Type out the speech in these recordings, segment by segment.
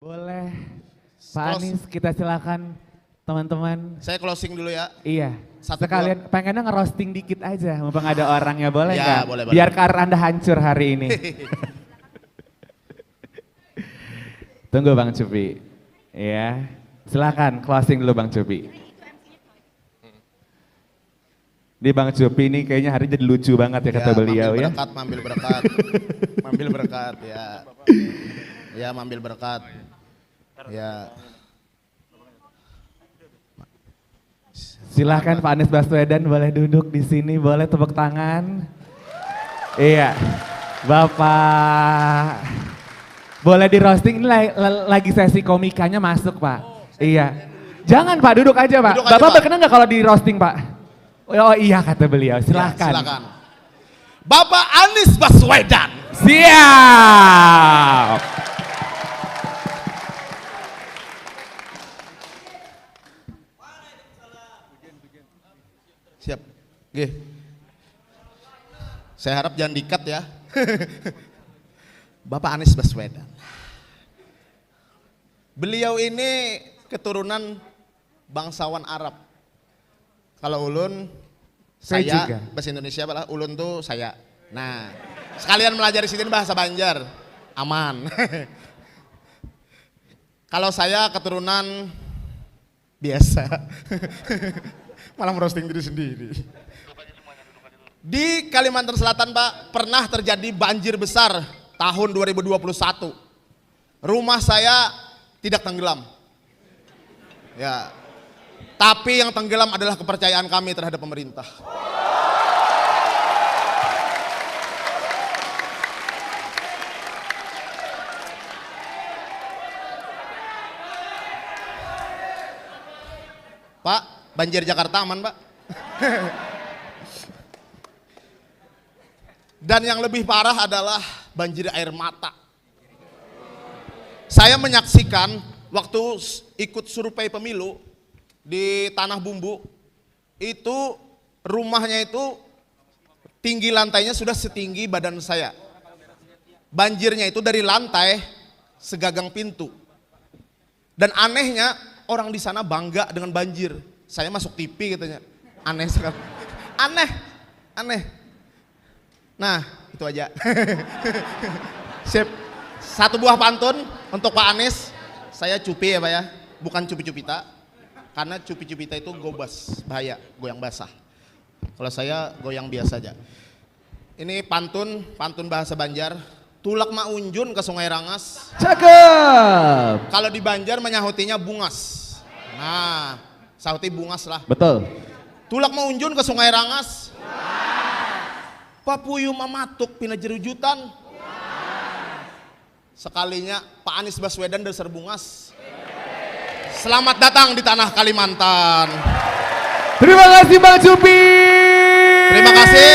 Boleh, Pak Anies kita silakan teman-teman. Saya closing dulu ya. Iya, Satu sekalian pengennya ngerosting dikit aja, mumpung ada orangnya, boleh Ya, nggak? boleh, Biar boleh. karir Anda hancur hari ini. Tunggu Bang Cupi. Ya, silakan closing dulu Bang Cupi. Di Bang Cupi ini kayaknya hari jadi lucu banget ya kata beliau ya. Mambil berkat, mambil berkat ya. Ya, mambil berkat. Ya. Silahkan Pak Anies Baswedan boleh duduk di sini, boleh tepuk tangan. Iya, Bapak. Boleh di roasting, ini lagi sesi komikanya masuk Pak. Iya. Jangan Pak, duduk aja Pak. Duduk aja, Bapak Pak. berkenan nggak kalau di roasting Pak? Oh iya kata beliau, silahkan. Ya, silakan. Bapak Anies Baswedan. Siap. Siap. Oke. Saya harap jangan di-cut ya. Bapak Anies Baswedan. Beliau ini keturunan bangsawan Arab. Kalau ulun, Saya saya, juga. bahasa Indonesia adalah ulun tuh saya. Nah, sekalian melajari sini bahasa Banjar, aman. Kalau saya keturunan biasa, malah merosting diri sendiri. Di Kalimantan Selatan Pak, pernah terjadi banjir besar tahun 2021. Rumah saya tidak tenggelam. Ya, tapi yang tenggelam adalah kepercayaan kami terhadap pemerintah. Pak, banjir Jakarta aman Pak. Dan yang lebih parah adalah banjir air mata. Saya menyaksikan waktu ikut survei pemilu di Tanah Bumbu, itu rumahnya itu tinggi lantainya sudah setinggi badan saya. Banjirnya itu dari lantai segagang pintu. Dan anehnya orang di sana bangga dengan banjir. Saya masuk TV katanya. Aneh sekali. Aneh, aneh. Nah, itu aja. Sip. Satu buah pantun untuk Pak Anies. Saya cupi ya Pak ya, bukan cupi-cupita. Karena cupi-cupita itu gobas, bahaya, goyang basah. Kalau saya goyang biasa aja. Ini pantun bahasa Banjar. Tulak maunjun ke Sungai Rangas. Cakep. Kalau di Banjar menyahutinya bungas. Nah, sahuti bungas lah. Betul. Tulak maunjun ke Sungai Rangas. Papuyu mamatuk pina jerujutan. Sekalinya Pak Anies Baswedan dasar bungas. Selamat datang di tanah Kalimantan. Terima kasih Bang Cupi. Terima kasih.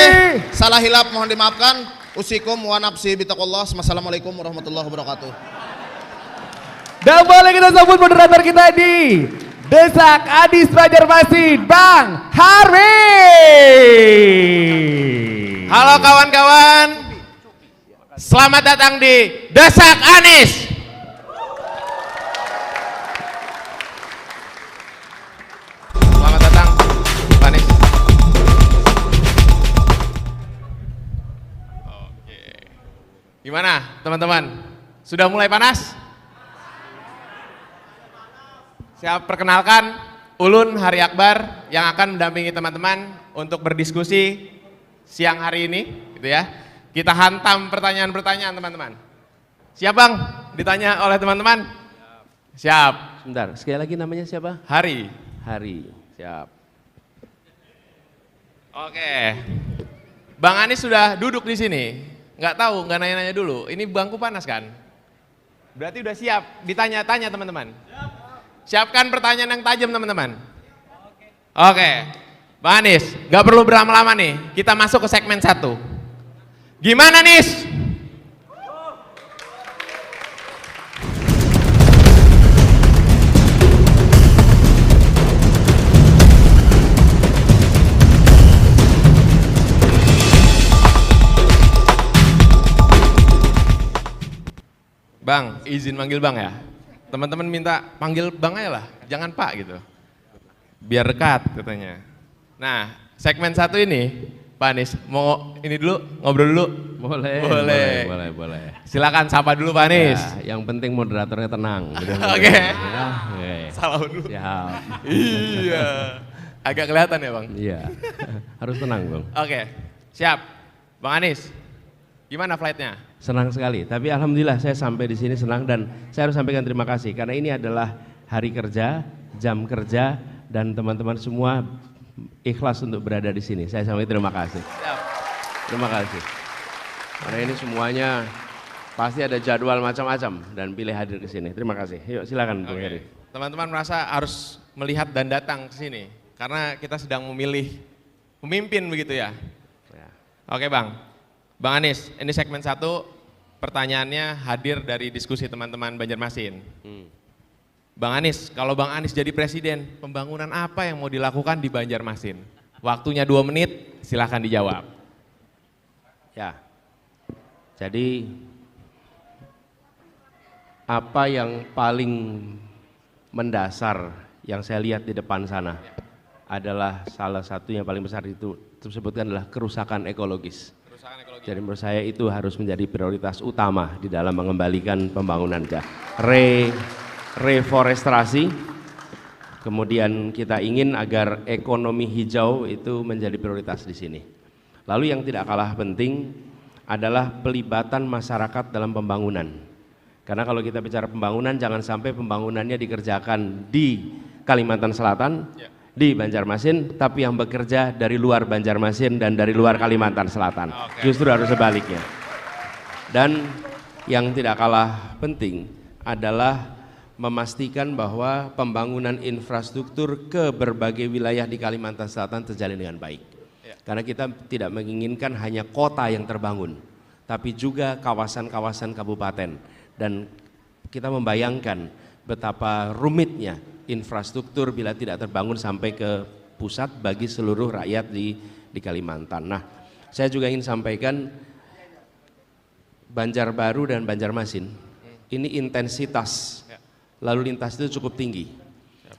Salah hilap mohon dimaafkan. Usikum wa nafsi bitaqullah. Wassalamualaikum warahmatullahi wabarakatuh. Dan boleh kita sambut moderator kita di Desak Adis Banjarmasin, Bang Harvey. Halo kawan-kawan, selamat datang di Desak Anies. Selamat datang, Pak Anies. Oke. Gimana teman-teman? Sudah mulai panas? Saya perkenalkan Ulun Hari Akbar yang akan mendampingi teman-teman untuk berdiskusi siang hari ini, gitu ya. Kita hantam pertanyaan-pertanyaan teman-teman. Siap Bang? Ditanya oleh teman-teman? Siap. Sebentar, sekali lagi namanya siapa? Hari. Hari. Siap. Oke. Bang Anies sudah duduk di sini. Nggak tahu, nggak nanya-nanya dulu. Ini bangku panas kan? Berarti udah siap ditanya-tanya teman-teman. Siapkan pertanyaan yang tajam teman-teman. Oke. Bang Anies, nggak perlu berlama-lama nih. Kita masuk ke segmen 1. Gimana Nis? Bang, izin manggil Bang ya. Teman-teman minta panggil Bang aja lah, jangan Pak gitu. Biar dekat katanya. Nah, segmen 1 ini, Pak Anies, mau ini dulu, ngobrol dulu? Boleh. Silakan sapa dulu Pak Anies. Ya, yang penting moderatornya tenang. Oke. Ya, oke. Salam dulu. Siap. Iya. Agak kelihatan ya Bang? Iya. Harus tenang, Bang. Oke, siap. Bang Anies, gimana flightnya? Senang sekali, tapi alhamdulillah saya sampai di sini senang dan saya harus sampaikan terima kasih karena ini adalah hari kerja, jam kerja dan teman-teman semua ikhlas untuk berada di sini. Saya sampaikan terima kasih. Terima kasih. Karena ini semuanya pasti ada jadwal macam-macam dan pilih hadir ke sini. Terima kasih. Yuk silakan Bung Heri. Teman-teman merasa harus melihat dan datang ke sini karena kita sedang memilih pemimpin begitu ya. Oke Bang, Bang Anies, ini segmen 1, pertanyaannya hadir dari diskusi teman-teman Banjarmasin. Bang Anies, kalau Bang Anies jadi presiden, pembangunan apa yang mau dilakukan di Banjarmasin? Waktunya 2 menit, silahkan dijawab. Ya, jadi apa yang paling mendasar yang saya lihat di depan sana adalah salah satu yang paling besar itu disebutkan adalah kerusakan ekologis. Jadi menurut saya itu harus menjadi prioritas utama di dalam mengembalikan pembangunan. Reforestasi, kemudian kita ingin agar ekonomi hijau itu menjadi prioritas di sini. Lalu yang tidak kalah penting adalah pelibatan masyarakat dalam pembangunan. Karena kalau kita bicara pembangunan, jangan sampai pembangunannya dikerjakan di Kalimantan Selatan, di Banjarmasin, tapi yang bekerja dari luar Banjarmasin dan dari luar Kalimantan Selatan. Justru harus sebaliknya. Dan yang tidak kalah penting adalah memastikan bahwa pembangunan infrastruktur ke berbagai wilayah di Kalimantan Selatan terjalin dengan baik. Karena kita tidak menginginkan hanya kota yang terbangun, tapi juga kawasan-kawasan kabupaten. Dan kita membayangkan betapa rumitnya infrastruktur bila tidak terbangun sampai ke pusat bagi seluruh rakyat di Kalimantan. Nah, saya juga ingin sampaikan Banjarbaru dan Banjarmasin ini intensitas lalu lintas itu cukup tinggi.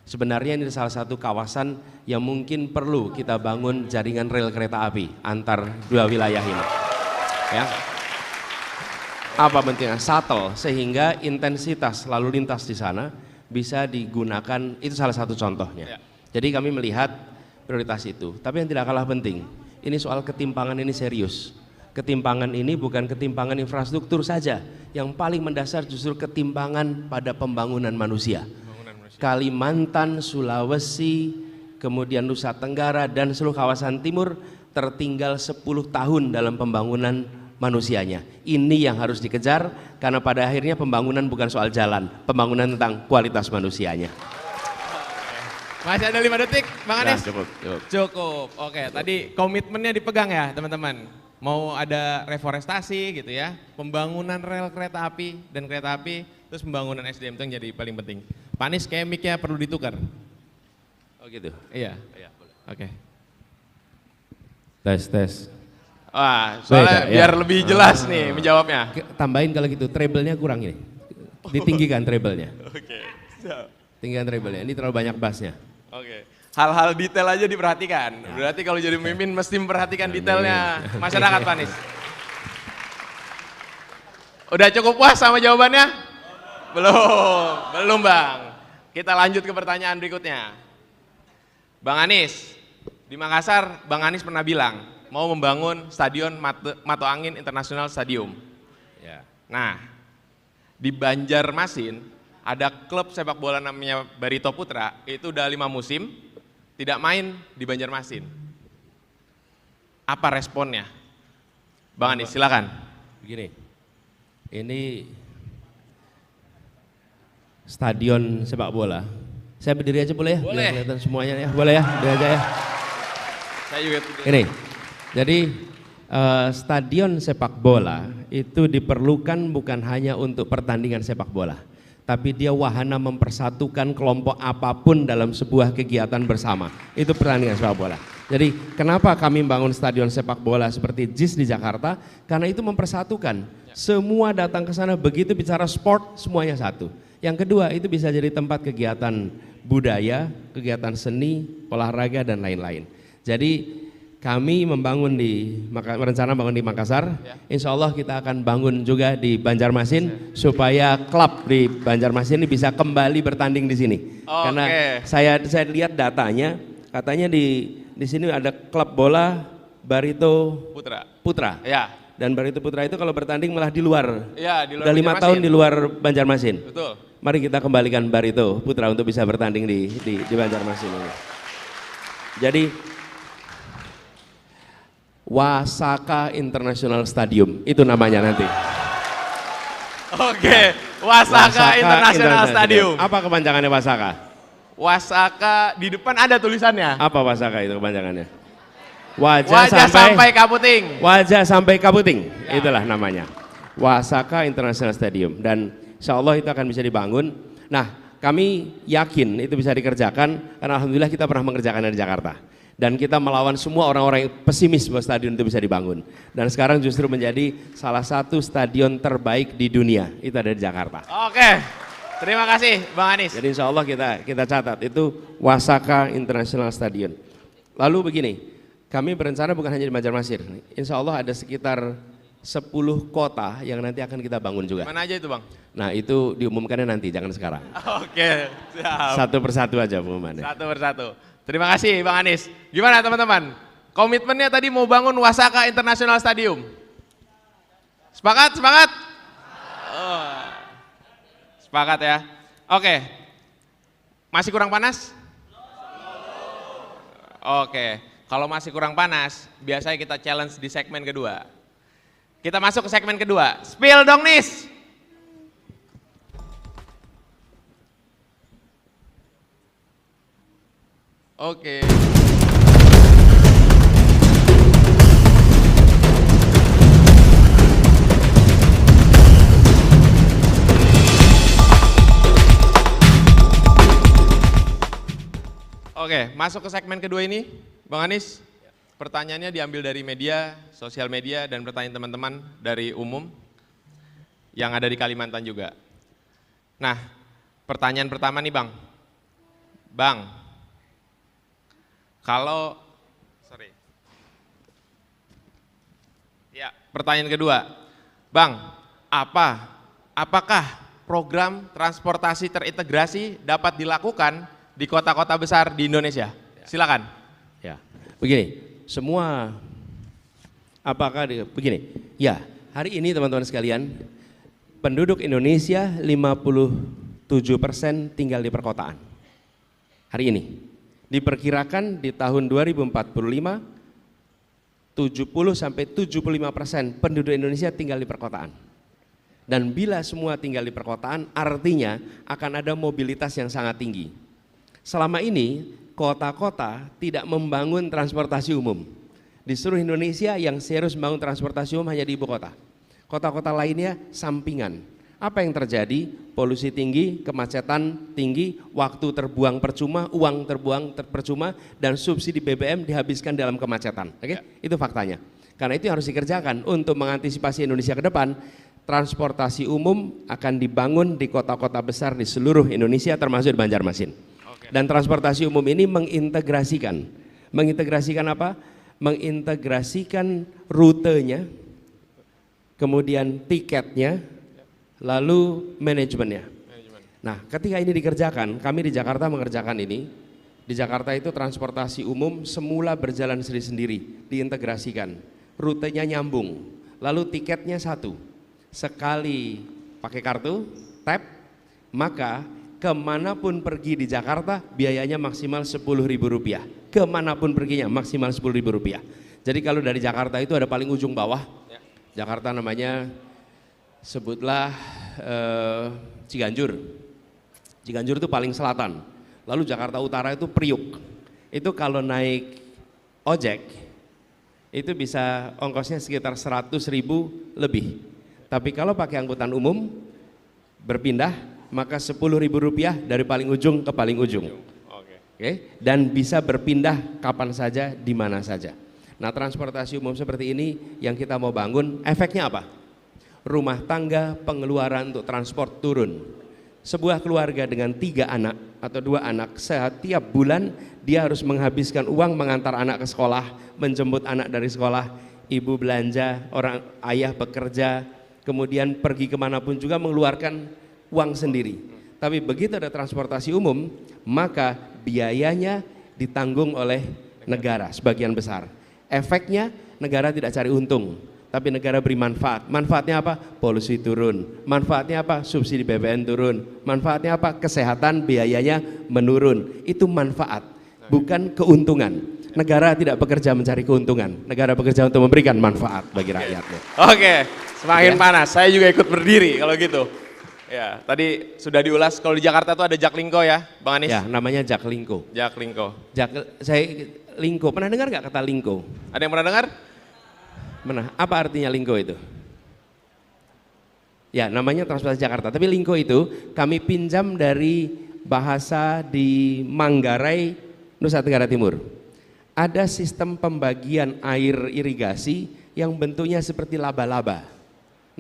Sebenarnya ini salah satu kawasan yang mungkin perlu kita bangun jaringan rel kereta api antar dua wilayah ini. Ya. Apa pentingnya? Shuttle, sehingga intensitas lalu lintas di sana bisa digunakan, itu salah satu contohnya. Jadi kami melihat prioritas itu. Tapi yang tidak kalah penting, ini soal ketimpangan ini serius. Ketimpangan ini bukan ketimpangan infrastruktur saja, yang paling mendasar justru ketimpangan pada pembangunan manusia. Kalimantan, Sulawesi, kemudian Nusa Tenggara dan seluruh kawasan timur tertinggal 10 tahun dalam pembangunan manusianya. Ini yang harus dikejar karena pada akhirnya pembangunan bukan soal jalan, pembangunan tentang kualitas manusianya. Masih ada 5 detik, Bang Anies? Cukup. Cukup. Oke, tadi komitmennya dipegang ya teman-teman. Mau ada reforestasi gitu ya, pembangunan rel kereta api dan kereta api, terus pembangunan SDM itu yang jadi paling penting. Pak Anies kayak mic-nya perlu ditukar. Oh gitu? Iya. Boleh. Oke. Tes. Wah, soalnya Beda, biar ya. lebih jelas nih menjawabnya. Tambahin kalau gitu, treble-nya kurang ini. Ditinggikan treble-nya. Oke. Tinggikan treble-nya, ini terlalu banyak bass-nya. Oke. Hal-hal detail aja diperhatikan. Berarti kalau jadi pemimpin mesti memperhatikan detailnya masyarakat, Pak Anies. Udah cukup puas sama jawabannya? Belum Bang. Kita lanjut ke pertanyaan berikutnya. Bang Anies, di Makassar Bang Anies pernah bilang mau membangun stadion Mato Angin International Stadium. Ya. Nah, di Banjarmasin ada klub sepak bola namanya Barito Putra, itu udah 5 musim tidak main di Banjarmasin. Apa responnya? Bang Anies, silakan. Begini, ini stadion sepak bola. Saya berdiri aja boleh ya? Boleh. Biar kelihatan semuanya ya, boleh ya? Berdiri aja ya. Saya juga Ini, jadi stadion sepak bola itu diperlukan bukan hanya untuk pertandingan sepak bola, tapi dia wahana mempersatukan kelompok apapun dalam sebuah kegiatan bersama. Itu pertandingan sepak bola. Jadi kenapa kami membangun stadion sepak bola seperti JIS di Jakarta? Karena itu mempersatukan. Semua datang ke sana, begitu bicara sport semuanya satu. Yang kedua itu bisa jadi tempat kegiatan budaya, kegiatan seni, olahraga dan lain-lain. Jadi kami membangun rencana bangun di Makassar, insya Allah kita akan bangun juga di Banjarmasin supaya klub di Banjarmasin ini bisa kembali bertanding di sini. Karena saya lihat datanya, katanya di sini ada klub bola Barito Putra. Ya. Dan Barito Putra itu kalau bertanding malah di luar. Ya, di luar Udah 5 tahun di luar Banjarmasin. Betul. Mari kita kembalikan Barito Putra untuk bisa bertanding di Banjarmasin ini. Jadi Wasaka International Stadium itu namanya nanti. Oke, Wasaka International Stadium. Apa kepanjangannya Wasaka? Wasaka di depan ada tulisannya. Apa Wasaka itu kepanjangannya? Wajah sampai Kaputing. Wajah sampai Kaputing, itulah namanya. Wasaka International Stadium, dan insya Allah itu akan bisa dibangun. Nah, kami yakin itu bisa dikerjakan karena alhamdulillah kita pernah mengerjakannya di Jakarta. Dan kita melawan semua orang-orang yang pesimis bahwa stadion itu bisa dibangun. Dan sekarang justru menjadi salah satu stadion terbaik di dunia, itu ada di Jakarta. Oke, terima kasih Bang Anies. Jadi insya Allah kita catat, itu Wasaka International Stadion. Lalu begini, kami berencana bukan hanya di Banjarmasin, insya Allah ada sekitar 10 kota yang nanti akan kita bangun juga. Mana aja itu Bang? Nah itu diumumkannya nanti, jangan sekarang. Oke, siap. Satu persatu aja pengumumannya. Satu persatu. Terima kasih Bang Anies. Gimana teman-teman? Komitmennya tadi mau bangun Wasaka International Stadium. Sepakat? Sepakat? Oh. Sepakat ya. Oke. Masih kurang panas? Oke. Kalau masih kurang panas, biasanya kita challenge di segmen kedua. Kita masuk ke segmen kedua. Spill dong Nis. Oke. Oke, masuk ke segmen kedua ini, Bang Anies. Pertanyaannya diambil dari media, sosial media, dan pertanyaan teman-teman dari umum yang ada di Kalimantan juga. Nah, pertanyaan pertama nih Bang. Bang, kalau, pertanyaan kedua, Bang, apakah program transportasi terintegrasi dapat dilakukan di kota-kota besar di Indonesia? Silakan. Ya, begini, begini, ya hari ini teman-teman sekalian, penduduk Indonesia 57% tinggal di perkotaan. Hari ini. Diperkirakan di tahun 2045 70-75% penduduk Indonesia tinggal di perkotaan. Dan bila semua tinggal di perkotaan, artinya akan ada mobilitas yang sangat tinggi. Selama ini kota-kota tidak membangun transportasi umum. Di seluruh Indonesia yang serius membangun transportasi umum hanya di ibu kota. Kota-kota lainnya sampingan. Apa yang terjadi? Polusi tinggi, kemacetan tinggi, waktu terbuang percuma, uang terbuang percuma, dan subsidi BBM dihabiskan dalam kemacetan. Oke? Itu faktanya. Karena itu harus dikerjakan untuk mengantisipasi Indonesia ke depan. Transportasi umum akan dibangun di kota-kota besar di seluruh Indonesia termasuk di Banjarmasin. Dan transportasi umum ini mengintegrasikan apa? Mengintegrasikan rutenya, kemudian tiketnya, lalu manajemennya. Nah, ketika ini dikerjakan, kami di Jakarta mengerjakan ini. Di Jakarta itu transportasi umum semula berjalan sendiri-sendiri, diintegrasikan. Rutenya nyambung, lalu tiketnya satu. Sekali pakai kartu, tap, maka kemanapun pergi di Jakarta biayanya maksimal Rp10.000. Kemanapun perginya maksimal Rp10.000. Jadi kalau dari Jakarta itu ada paling ujung bawah, Jakarta namanya sebutlah Ciganjur. Ciganjur itu paling selatan. Lalu Jakarta Utara itu Priuk. Itu kalau naik ojek itu bisa ongkosnya sekitar 100.000 lebih. Tapi kalau pakai angkutan umum berpindah maka Rp10.000 dari paling ujung ke paling ujung. Oke. Dan bisa berpindah kapan saja, di mana saja. Nah, transportasi umum seperti ini yang kita mau bangun, efeknya apa? Rumah tangga pengeluaran untuk transport turun. sebuah keluarga dengan 3 anak atau 2 anak, setiap bulan dia harus menghabiskan uang mengantar anak ke sekolah, menjemput anak dari sekolah, ibu belanja, orang ayah bekerja, kemudian pergi kemanapun juga mengeluarkan uang sendiri. Tapi begitu ada transportasi umum, maka biayanya ditanggung oleh negara sebagian besar. Efeknya negara tidak cari untung, tapi negara beri manfaat. Manfaatnya apa? Polusi turun. Manfaatnya apa? Subsidi BBM turun. Manfaatnya apa? Kesehatan biayanya menurun. Itu manfaat, bukan keuntungan. Negara tidak bekerja mencari keuntungan. Negara bekerja untuk memberikan manfaat bagi rakyatnya. Oke, semakin panas. Saya juga ikut berdiri kalau gitu. Ya, tadi sudah diulas. Kalau di Jakarta tuh ada Jaklingko ya, Bang Anies? Ya, namanya Jaklingko. Jaklingko. Lingko, pernah dengar nggak kata lingko? Ada yang pernah dengar? Mana? Apa artinya lingko itu? Ya, namanya transportasi Jakarta. Tapi lingko itu kami pinjam dari bahasa di Manggarai, Nusa Tenggara Timur. Ada sistem pembagian air irigasi yang bentuknya seperti laba-laba.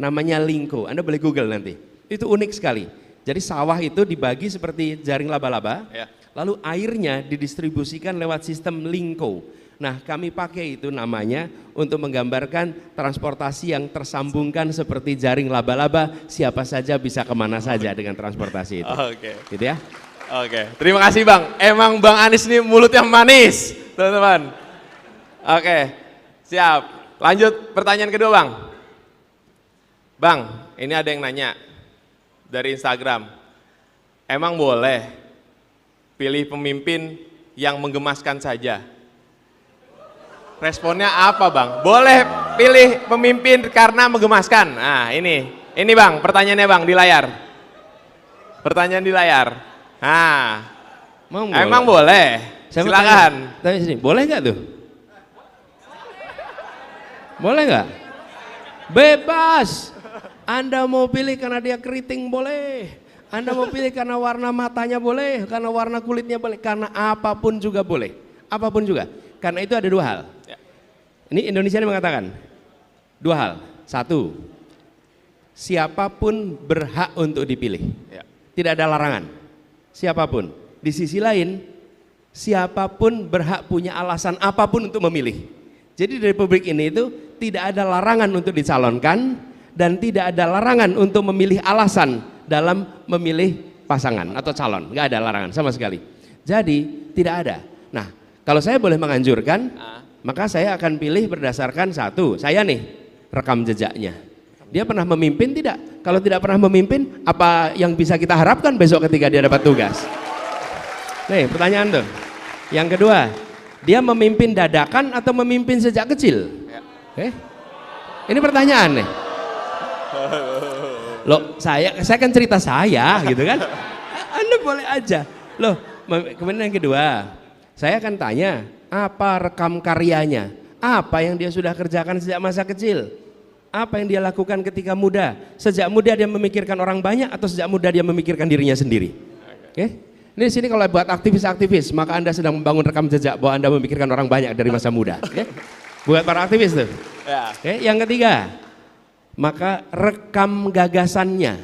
Namanya lingko. Anda boleh Google nanti. Itu unik sekali. Jadi sawah itu dibagi seperti jaring laba-laba. Ya. Lalu airnya didistribusikan lewat sistem lingko. Nah, kami pakai itu namanya untuk menggambarkan transportasi yang tersambungkan seperti jaring laba-laba, siapa saja bisa kemana saja dengan transportasi itu. Oke. Gitu ya. Oke, terima kasih Bang. Emang Bang Anies ini mulut yang manis, teman-teman. Oke, siap. Lanjut pertanyaan kedua Bang. Bang, ini ada yang nanya dari Instagram. Emang boleh pilih pemimpin yang menggemaskan saja? Responnya apa Bang? Boleh pilih pemimpin karena menggemaskan. Nah ini Bang, pertanyaannya Bang di layar. Pertanyaan di layar. Nah, emang boleh? Silakan. Tanya sini, boleh nggak tuh? Boleh nggak? Bebas. Anda mau pilih karena dia keriting boleh. Anda mau pilih karena warna matanya boleh, karena warna kulitnya boleh, karena apapun juga boleh. Apapun juga. Karena itu ada 2 hal. Ini Indonesia ini mengatakan 2 hal. 1, siapapun berhak untuk dipilih. Tidak ada larangan. Siapapun. Di sisi lain, siapapun berhak punya alasan apapun untuk memilih. Jadi di Republik ini itu tidak ada larangan untuk dicalonkan dan tidak ada larangan untuk memilih alasan dalam memilih pasangan atau calon. Nggak ada larangan sama sekali. Jadi tidak ada. Nah, kalau saya boleh menganjurkan, maka saya akan pilih berdasarkan 1, saya nih rekam jejaknya. Dia pernah memimpin tidak? Kalau tidak pernah memimpin, apa yang bisa kita harapkan besok ketika dia dapat tugas? Nih pertanyaan tuh. Yang kedua, dia memimpin dadakan atau memimpin sejak kecil? Ini pertanyaan nih. Loh, saya kan cerita saya gitu kan. Anda boleh aja. Loh, kemudian yang kedua, saya akan tanya, apa rekam karyanya? Apa yang dia sudah kerjakan sejak masa kecil? Apa yang dia lakukan ketika muda? Sejak muda dia memikirkan orang banyak atau sejak muda dia memikirkan dirinya sendiri? Oke? Ini di sini kalau buat aktivis-aktivis, maka Anda sedang membangun rekam jejak bahwa Anda memikirkan orang banyak dari masa muda. Oke? Buat para aktivis tuh. Oke? Yang ketiga, maka rekam gagasannya.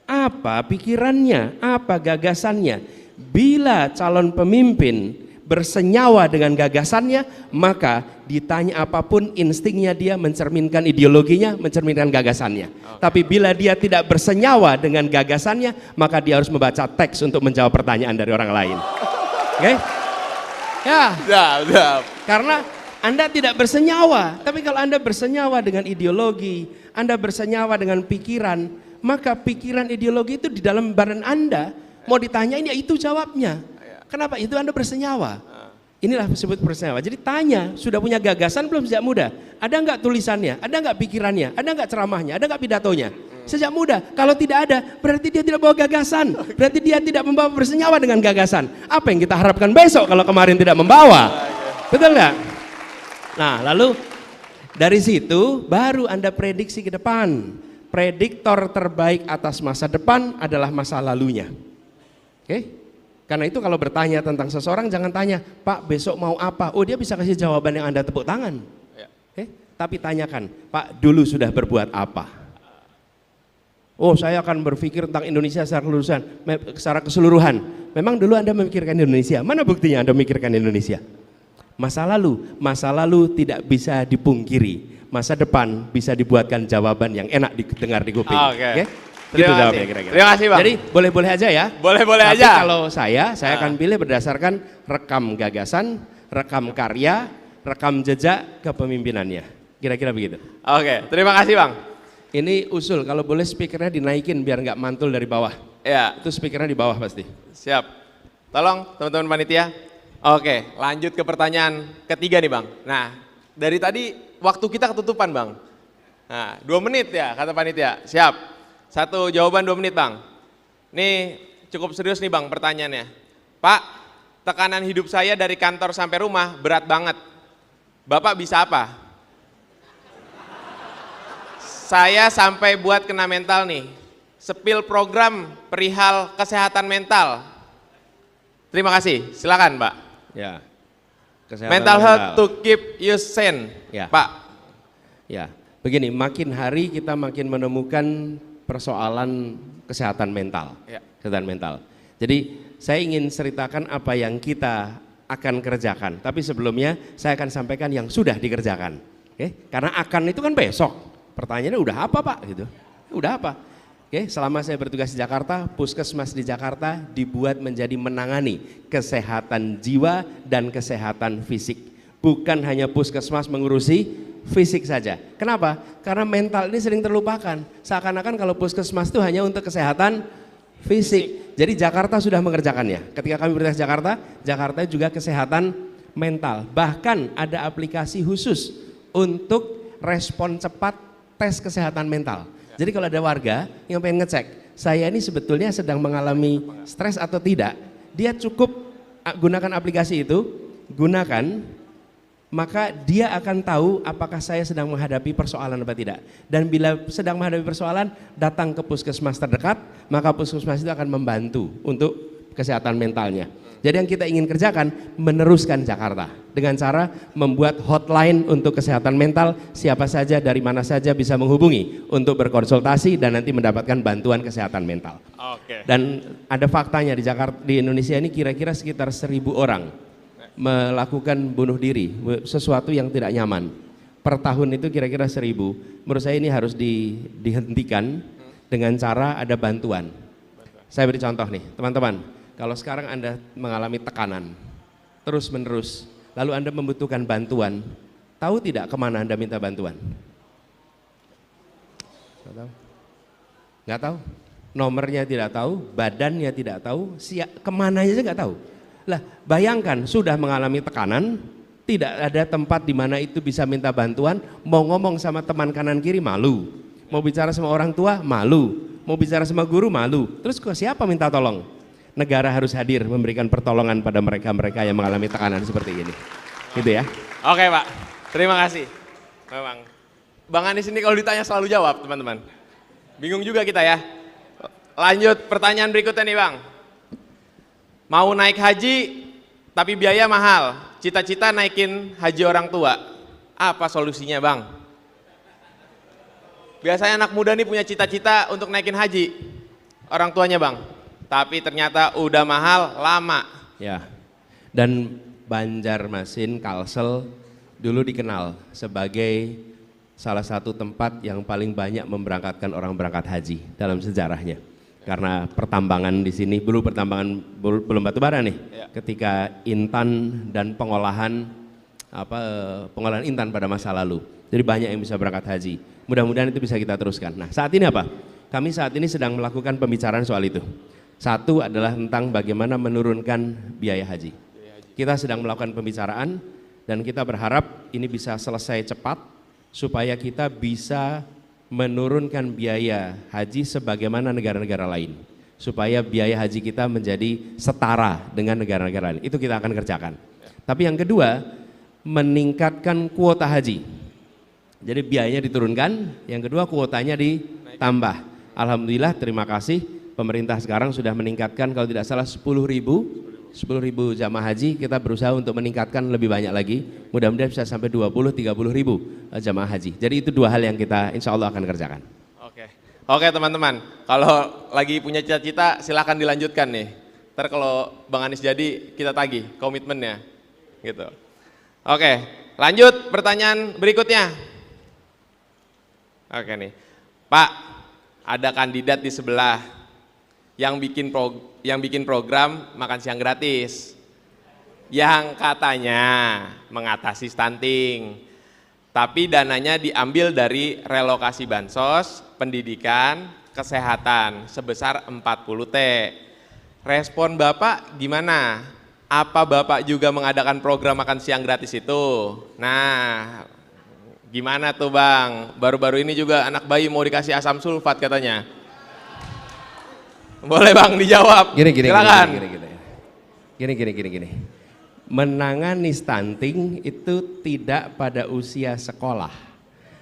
Apa pikirannya? Apa gagasannya? Bila calon pemimpin bersenyawa dengan gagasannya, maka ditanya apapun instingnya dia mencerminkan ideologinya, mencerminkan gagasannya. Tapi bila dia tidak bersenyawa dengan gagasannya, maka dia harus membaca teks untuk menjawab pertanyaan dari orang lain. Oke? Ya. Karena Anda tidak bersenyawa, tapi kalau Anda bersenyawa dengan ideologi, Anda bersenyawa dengan pikiran, maka pikiran ideologi itu di dalam badan Anda, mau ditanyain ya itu jawabnya. Kenapa? Itu Anda bersenyawa. Inilah disebut bersenyawa. Jadi tanya, sudah punya gagasan belum sejak muda? Ada enggak tulisannya? Ada enggak pikirannya? Ada enggak ceramahnya? Ada enggak pidatonya? Sejak muda. Kalau tidak ada, berarti dia tidak bawa gagasan. Berarti dia tidak membawa bersenyawa dengan gagasan. Apa yang kita harapkan besok kalau kemarin tidak membawa? Betul enggak? Nah, lalu dari situ baru Anda prediksi ke depan. Prediktor terbaik atas masa depan adalah masa lalunya. Oke? Karena itu kalau bertanya tentang seseorang jangan tanya, Pak besok mau apa? Oh dia bisa kasih jawaban yang Anda tepuk tangan. Tapi tanyakan, Pak dulu sudah berbuat apa? oh saya akan berpikir tentang Indonesia secara keseluruhan. Memang dulu Anda memikirkan Indonesia, mana buktinya Anda memikirkan Indonesia? Masa lalu tidak bisa dipungkiri, masa depan bisa dibuatkan jawaban yang enak didengar di kuping. Oke. Gitu Terima jawabnya kasih. kira-kira. Terima kasih, Bang. Jadi boleh-boleh aja ya. Boleh-boleh Tapi aja. kalau saya akan pilih berdasarkan rekam gagasan, rekam karya, rekam jejak kepemimpinannya. Kira-kira begitu. Oke, terima kasih Bang. Ini usul, kalau boleh speakernya dinaikin biar nggak mantul dari bawah. Ya, Itu speakernya di bawah pasti. siap. Tolong teman-teman panitia. Oke, lanjut ke pertanyaan ketiga nih Bang. Nah, dari tadi waktu kita ketutupan Bang. Nah, 2 menit ya kata panitia. Siap. Satu jawaban 2 menit Bang. Nih cukup serius nih Bang pertanyaannya. Pak, tekanan hidup saya dari kantor sampai rumah berat banget. Bapak bisa apa? Saya sampai buat kena mental nih. Sepil program perihal kesehatan mental. Terima kasih. Silakan, Pak. Ya. Kesehatan Mental health to keep you sane. Ya. Pak. Ya, begini, makin hari kita makin menemukan persoalan kesehatan mental. Ya. Kesehatan mental. Jadi saya ingin ceritakan apa yang kita akan kerjakan. Tapi sebelumnya saya akan sampaikan yang sudah dikerjakan. Oke? Karena akan itu kan besok. Pertanyaannya udah apa Pak? Gitu. Udah apa? Oke, selama saya bertugas di Jakarta, puskesmas di Jakarta dibuat menjadi menangani kesehatan jiwa dan kesehatan fisik. Bukan hanya puskesmas mengurusi fisik saja. Kenapa? Karena mental ini sering terlupakan. Seakan-akan kalau puskesmas itu hanya untuk kesehatan fisik. Jadi Jakarta sudah mengerjakannya. Ketika kami bertugas di Jakarta, Jakarta juga kesehatan mental. Bahkan ada aplikasi khusus untuk respon cepat tes kesehatan mental. Jadi kalau ada warga yang pengen ngecek, saya ini sebetulnya sedang mengalami stres atau tidak, dia cukup gunakan aplikasi itu, gunakan, maka dia akan tahu apakah saya sedang menghadapi persoalan atau tidak. Dan bila sedang menghadapi persoalan, datang ke puskesmas terdekat, maka puskesmas itu akan membantu untuk kesehatan mentalnya. Jadi yang kita ingin kerjakan, meneruskan Jakarta dengan cara membuat hotline untuk kesehatan mental, siapa saja dari mana saja bisa menghubungi untuk berkonsultasi dan nanti mendapatkan bantuan kesehatan mental. Oke. Dan ada faktanya di Jakarta, di Indonesia ini kira-kira sekitar 1.000 orang melakukan bunuh diri, sesuatu yang tidak nyaman. Per tahun itu kira-kira 1.000. Menurut saya ini harus dihentikan dengan cara ada bantuan. Saya beri contoh nih, teman-teman. Kalau sekarang Anda mengalami tekanan terus menerus, lalu Anda membutuhkan bantuan, tahu tidak kemana Anda minta bantuan? Nggak tahu. Nggak tahu. Nomornya tidak tahu, badannya tidak tahu, kemana aja nggak tahu. Lah, bayangkan sudah mengalami tekanan, tidak ada tempat di mana itu bisa minta bantuan, mau ngomong sama teman kanan kiri malu, mau bicara sama orang tua malu, mau bicara sama guru malu. Terus ke siapa minta tolong? Negara harus hadir memberikan pertolongan pada mereka-mereka yang mengalami tekanan seperti ini. Gitu ya. Oke Pak, terima kasih. Memang, Bang Anies ini kalau ditanya selalu jawab teman-teman. Bingung juga kita ya. Lanjut pertanyaan berikutnya nih Bang. Mau naik haji tapi biaya mahal, cita-cita naikin haji orang tua. Apa solusinya Bang? Biasanya anak muda nih punya cita-cita untuk naikin haji orang tuanya Bang. Tapi ternyata udah mahal, lama. Ya, dan Banjarmasin, Kalsel dulu dikenal sebagai salah satu tempat yang paling banyak memberangkatkan orang berangkat haji dalam sejarahnya. Karena pertambangan di sini, belum batu bara nih. Ya. Ketika intan dan pengolahan intan pada masa lalu. Jadi banyak yang bisa berangkat haji. Mudah-mudahan itu bisa kita teruskan. Nah, saat ini apa? Kami saat ini sedang melakukan pembicaraan soal itu. Satu adalah tentang bagaimana menurunkan biaya haji. Kita sedang melakukan pembicaraan dan kita berharap ini bisa selesai cepat supaya kita bisa menurunkan biaya haji sebagaimana negara-negara lain. Supaya biaya haji kita menjadi setara dengan negara-negara lain. Itu kita akan kerjakan. Tapi yang kedua, meningkatkan kuota haji. Jadi biayanya diturunkan, yang kedua kuotanya ditambah. Alhamdulillah, terima kasih. Pemerintah sekarang sudah meningkatkan kalau tidak salah 10.000 jamaah haji, kita berusaha untuk meningkatkan lebih banyak lagi, mudah-mudahan bisa sampai 20-30 ribu jamaah haji. Jadi itu dua hal yang kita insya Allah akan kerjakan. Oke, Oke teman-teman, kalau lagi punya cita-cita silahkan dilanjutkan nih. Ntar kalau Bang Anies jadi kita tagih komitmennya gitu. Oke, lanjut pertanyaan berikutnya. Oke nih, Pak, ada kandidat di sebelah yang bikin program makan siang gratis, yang katanya mengatasi stunting, tapi dananya diambil dari relokasi bansos, pendidikan, kesehatan sebesar 40 T. Respon Bapak gimana? Apa Bapak juga mengadakan program makan siang gratis itu? Nah, gimana tuh Bang? Baru-baru ini juga anak bayi mau dikasih asam sulfat katanya. Boleh Bang dijawab. Silakan. Gini. Menangani stunting itu tidak pada usia sekolah.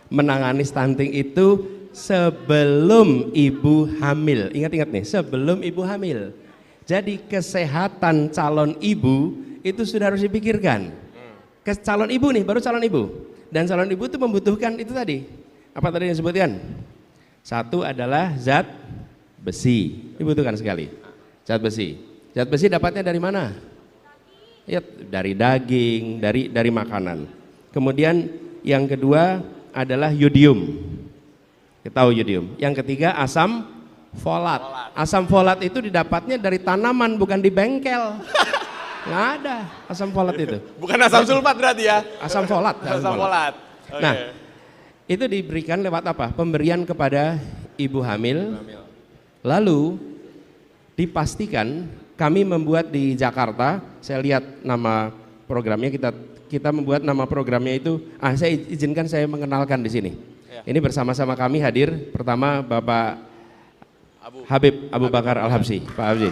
Menangani stunting itu sebelum ibu hamil. Ingat-ingat nih, sebelum ibu hamil. Jadi kesehatan calon ibu itu sudah harus dipikirkan. Calon ibu nih, baru calon ibu. Dan calon ibu itu membutuhkan itu tadi. Apa tadi yang disebutkan? Satu adalah zat besi, dibutuhkan sekali. Zat besi. Zat besi dapatnya dari mana? Ya, dari daging, dari makanan. Kemudian yang kedua adalah yodium. Kita tahu yodium. Yang ketiga asam folat. Asam folat itu didapatnya dari tanaman, bukan di bengkel. Nggak ada asam folat itu. Bukan asam sulfat berarti ya? Asam folat. Asam folat. Okay. Nah, itu diberikan lewat apa? Pemberian kepada ibu hamil. Lalu dipastikan kami membuat di Jakarta, saya lihat nama programnya, kita membuat nama programnya itu, saya izinkan saya mengenalkan di sini. Ya. Ini bersama-sama kami hadir, pertama Bapak Habib Abu Bakar Al-Habsyi, Pak Habsyi.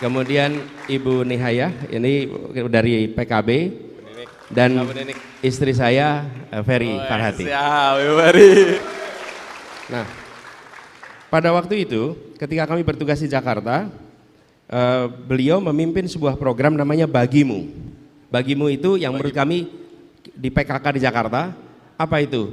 Kemudian Ibu Nihaya, ini dari PKB, dan istri saya Ferry Farhati. Siap, Ibu Ferry. Nah, pada waktu itu ketika kami bertugas di Jakarta, beliau memimpin sebuah program namanya Bagimu. Bagimu itu yang menurut kami di PKK di Jakarta, apa itu?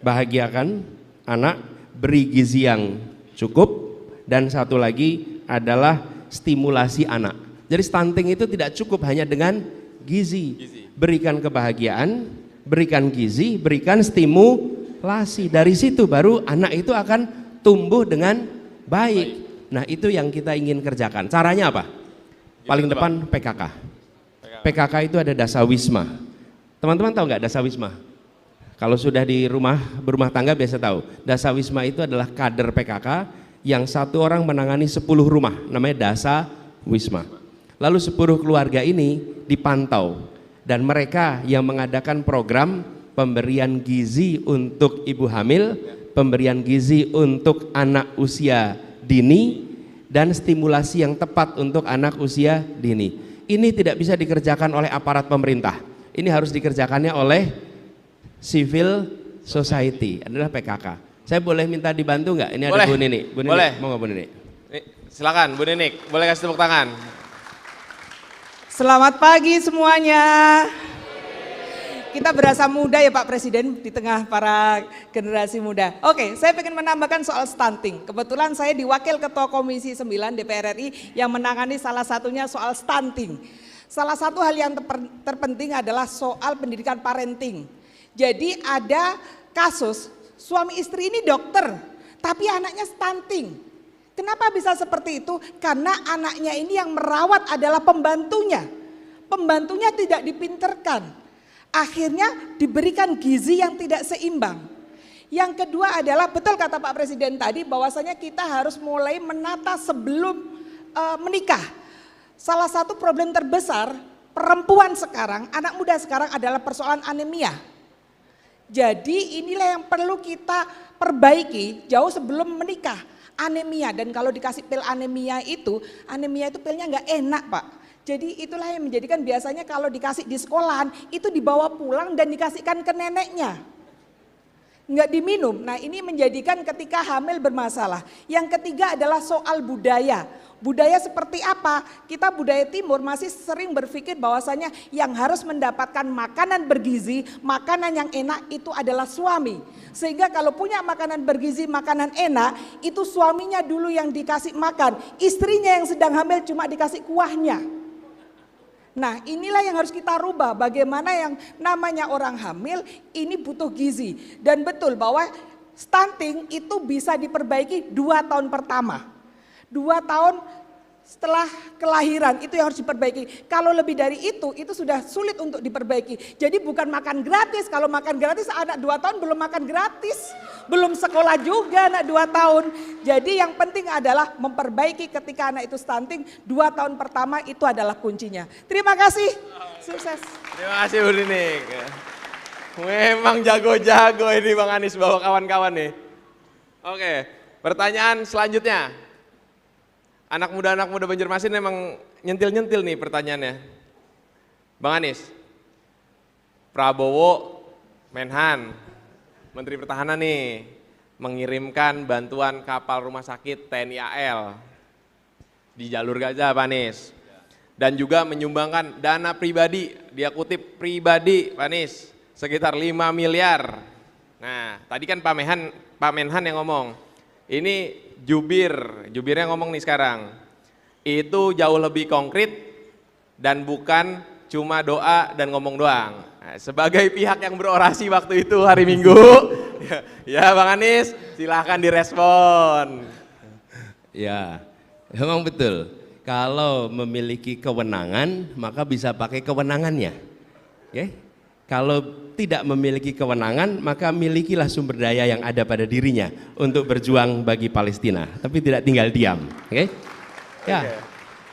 Bahagiakan anak, beri gizi yang cukup, dan satu lagi adalah stimulasi anak. Jadi stunting itu tidak cukup hanya dengan gizi. Berikan kebahagiaan, berikan gizi, berikan stimulasi. Dari situ baru anak itu akan tumbuh dengan baik. Nah, itu yang kita ingin kerjakan. Caranya apa? Paling depan PKK. PKK itu ada dasawisma. Teman-teman tahu nggak dasawisma? Kalau sudah di berumah tangga biasa tahu. Dasawisma itu adalah kader PKK yang satu orang menangani 10 rumah, namanya dasawisma. Lalu 10 keluarga ini dipantau dan mereka yang mengadakan program pemberian gizi untuk ibu hamil, pemberian gizi untuk anak usia dini, dan stimulasi yang tepat untuk anak usia dini. Ini tidak bisa dikerjakan oleh aparat pemerintah. Ini harus dikerjakannya oleh civil society, adalah PKK. Saya boleh minta dibantu nggak? Ini boleh. Ada Bu Nini. Bu Nini, boleh. mau nggak Bu Nini? Silakan Bu Ninik, boleh kasih tepuk tangan. Selamat pagi semuanya. Kita berasa muda ya Pak Presiden di tengah para generasi muda. Oke, saya ingin menambahkan soal stunting. Kebetulan saya diwakil Ketua Komisi 9 DPR RI yang menangani salah satunya soal stunting. Salah satu hal yang terpenting adalah soal pendidikan parenting. Jadi ada kasus suami istri ini dokter, tapi anaknya stunting. Kenapa bisa seperti itu? Karena anaknya ini yang merawat adalah pembantunya. Pembantunya tidak dipinterkan. Akhirnya diberikan gizi yang tidak seimbang. Yang kedua adalah betul kata Pak Presiden tadi bahwasanya kita harus mulai menata sebelum menikah. Salah satu problem terbesar perempuan sekarang, anak muda sekarang adalah persoalan anemia. Jadi inilah yang perlu kita perbaiki jauh sebelum menikah. Anemia, dan kalau dikasih pil anemia itu pilnya nggak enak Pak. Jadi itulah yang menjadikan biasanya kalau dikasih di sekolahan itu dibawa pulang dan dikasihkan ke neneknya. nggak diminum. Nah ini menjadikan ketika hamil bermasalah. Yang ketiga adalah soal budaya. Budaya seperti apa? Kita budaya timur masih sering berpikir bahwasanya yang harus mendapatkan makanan bergizi, makanan yang enak itu adalah suami. Sehingga kalau punya makanan bergizi, makanan enak, itu suaminya dulu yang dikasih makan. Istrinya yang sedang hamil cuma dikasih kuahnya. Nah inilah yang harus kita rubah, bagaimana yang namanya orang hamil ini butuh gizi. Dan betul bahwa stunting itu bisa diperbaiki 2 tahun pertama. 2 tahun setelah kelahiran itu yang harus diperbaiki. Kalau lebih dari itu sudah sulit untuk diperbaiki. Jadi bukan makan gratis, kalau makan gratis anak 2 tahun belum makan gratis. Belum sekolah juga anak 2 tahun. Jadi yang penting adalah memperbaiki ketika anak itu stunting 2 tahun pertama itu adalah kuncinya. Terima kasih, sukses. Terima kasih Bu Nining. Memang jago-jago ini Bang Anies bawa kawan-kawan nih. Oke, pertanyaan selanjutnya. Anak muda Banjarmasin memang nyentil-nyentil nih pertanyaannya. Bang Anies, Prabowo, Menhan, Menteri Pertahanan nih, mengirimkan bantuan kapal rumah sakit TNI AL di jalur Gaza Pak Anies. Dan juga menyumbangkan dana pribadi, dia kutip pribadi Pak Anies, sekitar 5 miliar. Nah tadi kan Pak Menhan yang ngomong, ini jubirnya ngomong nih sekarang, itu jauh lebih konkret dan bukan cuma doa dan ngomong doang. Nah, sebagai pihak yang berorasi waktu itu hari Minggu, ya Bang Anies silahkan direspon. Ya, memang betul. Kalau memiliki kewenangan, maka bisa pakai kewenangannya. Oke? Kalau tidak memiliki kewenangan, maka milikilah sumber daya yang ada pada dirinya untuk berjuang bagi Palestina, tapi tidak tinggal diam. Oke? Ya.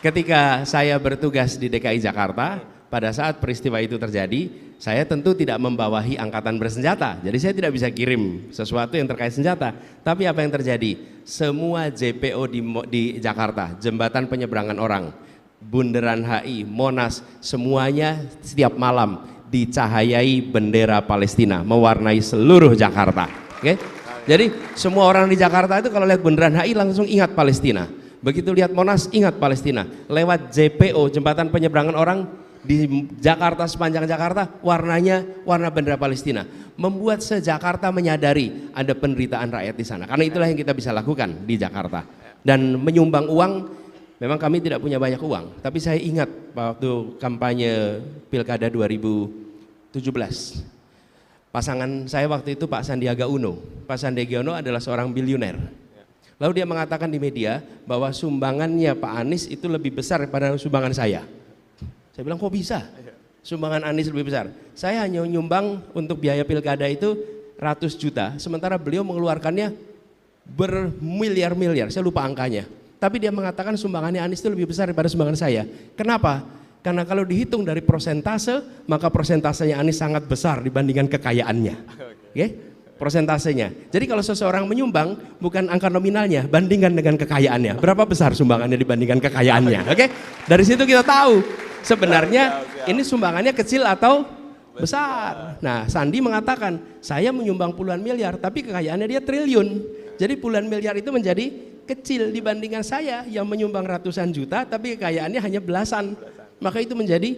Ketika saya bertugas di DKI Jakarta, pada saat peristiwa itu terjadi, saya tentu tidak membawahi angkatan bersenjata. Jadi saya tidak bisa kirim sesuatu yang terkait senjata. Tapi apa yang terjadi? Semua JPO di Jakarta, jembatan penyeberangan orang, Bundaran HI, Monas, semuanya setiap malam dicahayai bendera Palestina, mewarnai seluruh Jakarta. Oke? Jadi semua orang di Jakarta itu kalau lihat Bundaran HI langsung ingat Palestina. Begitu lihat Monas ingat Palestina. Lewat JPO, jembatan penyeberangan orang di Jakarta, sepanjang Jakarta warnanya warna bendera Palestina. Membuat se-Jakarta menyadari ada penderitaan rakyat di sana. Karena itulah yang kita bisa lakukan di Jakarta. Dan menyumbang uang, memang kami tidak punya banyak uang, tapi saya ingat waktu kampanye Pilkada 2017, pasangan saya waktu itu Pak Sandiaga Uno. Pak Sandiaga Uno adalah seorang biliuner. Lalu dia mengatakan di media bahwa sumbangannya Pak Anies itu lebih besar daripada sumbangan saya. Saya bilang kok bisa? Sumbangan Anies lebih besar. Saya hanya menyumbang untuk biaya pilkada itu ratus juta, sementara beliau mengeluarkannya bermiliar-miliar, saya lupa angkanya. Tapi dia mengatakan sumbangannya Anies itu lebih besar daripada sumbangan saya. Kenapa? Karena kalau dihitung dari persentase, maka persentasenya Anies sangat besar dibandingkan kekayaannya. Okay? Persentasenya. Jadi kalau seseorang menyumbang, bukan angka nominalnya, bandingkan dengan kekayaannya. Berapa besar sumbangannya dibandingkan kekayaannya. Oke? Dari situ kita tahu sebenarnya ini sumbangannya kecil atau besar. Nah, Sandi mengatakan, saya menyumbang puluhan miliar, tapi kekayaannya dia triliun. Jadi puluhan miliar itu menjadi kecil dibandingkan saya yang menyumbang ratusan juta tapi kekayaannya hanya belasan. Maka itu menjadi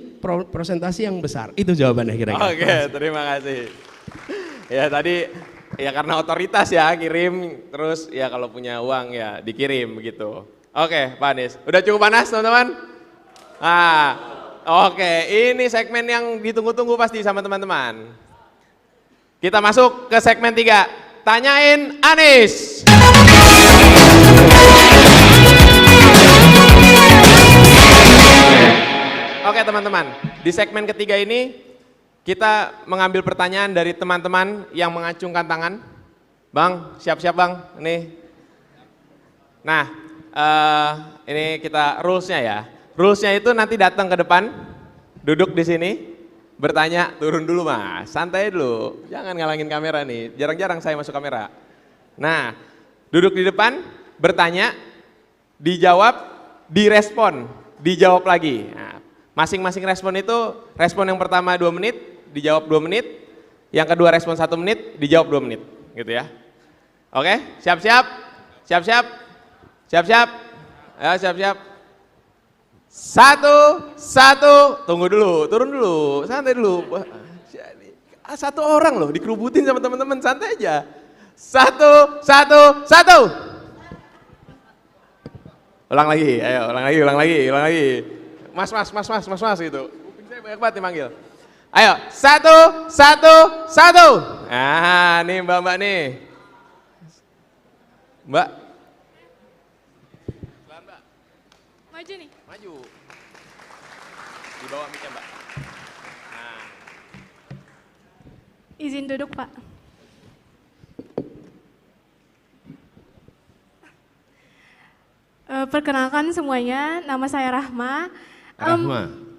persentase yang besar. Itu jawabannya kira-kira. Oke, terima kasih. Ya tadi ya karena otoritas ya kirim, terus ya kalau punya uang ya dikirim begitu. Oke Pak Anies, udah cukup panas teman-teman? Oke, ini segmen yang ditunggu-tunggu pasti sama teman-teman. Kita masuk ke segmen 3, tanyain Anies. Oke teman-teman, di segmen ketiga ini kita mengambil pertanyaan dari teman-teman yang mengacungkan tangan. Bang, siap-siap Bang, nih. Nah, ini kita rulesnya ya. Rulesnya itu nanti datang ke depan, duduk di sini, bertanya, turun dulu Mas, santai dulu, jangan ngalangin kamera nih, jarang-jarang saya masuk kamera. Nah, duduk di depan, bertanya, dijawab, direspon, dijawab lagi. Nah, masing-masing respon itu, respon yang pertama 2 menit, dijawab 2 menit, yang kedua respon 1 menit, dijawab 2 menit. gitu ya. Oke, siap-siap, siap-siap, siap-siap, ya siap-siap. Satu, tunggu dulu, turun dulu, santai dulu. Satu orang loh, dikerubutin sama teman-teman, santai aja. Satu. Ulang lagi, ayo, ulang lagi. Mas gitu. Kuping saya banyak banget nih manggil. Ayo, satu. Nah, nih mbak nih. Mbak. Maju nih. Maju. Di bawah mic-nya mbak. Nah. Izin duduk Pak. Perkenalkan semuanya, nama saya Rahma.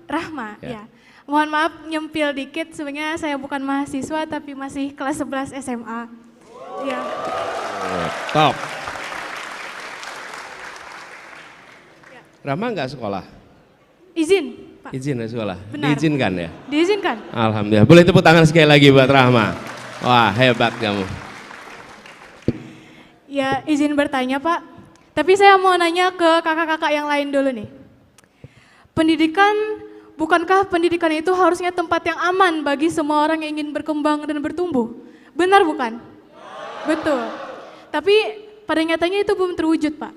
Rahma, Ya. ya. Mohon maaf nyempil dikit, sebenarnya saya bukan mahasiswa tapi masih kelas 11 SMA. Ya. Top. Rahma nggak sekolah? Izin, Pak. Izin ya sekolah? Benar. Diizinkan ya? Diizinkan. Alhamdulillah. Boleh tepuk tangan sekali lagi buat Rahma. Wah, hebat kamu. Ya, izin bertanya Pak. Tapi saya mau nanya ke kakak-kakak yang lain dulu nih. Bukankah pendidikan itu harusnya tempat yang aman bagi semua orang yang ingin berkembang dan bertumbuh? Benar bukan? Betul. Tapi pada nyatanya itu belum terwujud Pak.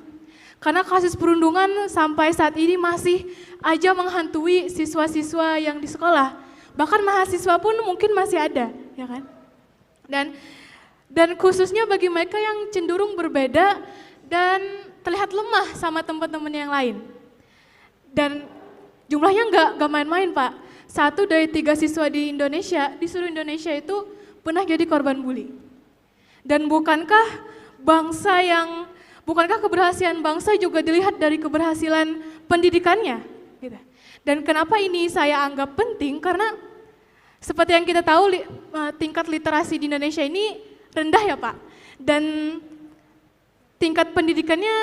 Karena kasus perundungan sampai saat ini masih aja menghantui siswa-siswa yang di sekolah. Bahkan mahasiswa pun mungkin masih ada, ya kan? Dan khususnya bagi mereka yang cenderung berbeda dan terlihat lemah sama teman-teman yang lain. Dan jumlahnya nggak main-main Pak. 1 dari 3 siswa di Indonesia, di seluruh Indonesia itu pernah jadi korban bully. Dan bukankah keberhasilan bangsa juga dilihat dari keberhasilan pendidikannya? Gitu. Dan kenapa ini saya anggap penting? Karena seperti yang kita tahu tingkat literasi di Indonesia ini rendah ya Pak. Dan tingkat pendidikannya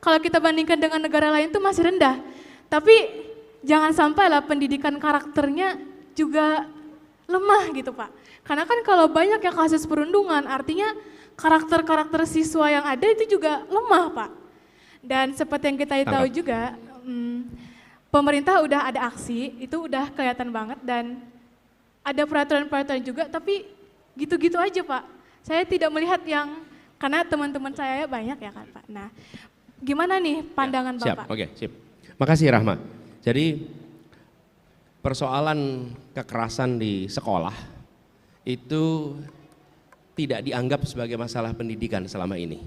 kalau kita bandingkan dengan negara lain itu masih rendah. Tapi jangan sampailah pendidikan karakternya juga lemah gitu Pak. Karena kan kalau banyak yang kasus perundungan artinya karakter-karakter siswa yang ada itu juga lemah Pak. Dan seperti yang kita tahu juga pemerintah udah ada aksi, itu udah kelihatan banget dan ada peraturan-peraturan juga tapi gitu-gitu aja Pak. Saya tidak melihat yang karena teman-teman saya banyak ya kan Pak. Nah, gimana nih pandangan Siap, Bapak? oke, sip. Makasih Rahma. Jadi persoalan kekerasan di sekolah itu tidak dianggap sebagai masalah pendidikan selama ini.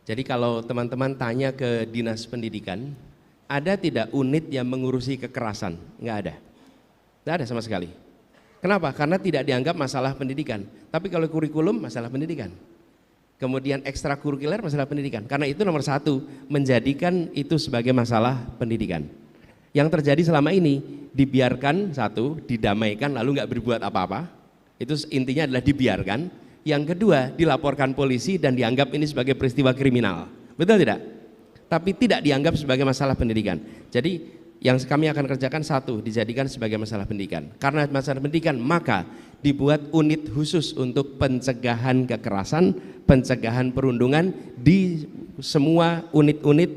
Jadi kalau teman-teman tanya ke Dinas Pendidikan, ada tidak unit yang mengurusi kekerasan? Enggak ada. Enggak ada sama sekali. Kenapa? Karena tidak dianggap masalah pendidikan. Tapi kalau kurikulum masalah pendidikan. Kemudian ekstrakurikuler masalah pendidikan. Karena itu nomor 1, menjadikan itu sebagai masalah pendidikan. Yang terjadi selama ini dibiarkan, 1, didamaikan lalu nggak berbuat apa-apa. Itu intinya adalah dibiarkan. Yang kedua, dilaporkan polisi dan dianggap ini sebagai peristiwa kriminal. Betul tidak? Tapi tidak dianggap sebagai masalah pendidikan. Jadi yang kami akan kerjakan 1, dijadikan sebagai masalah pendidikan. Karena masalah pendidikan maka dibuat unit khusus untuk pencegahan kekerasan, pencegahan perundungan di semua unit-unit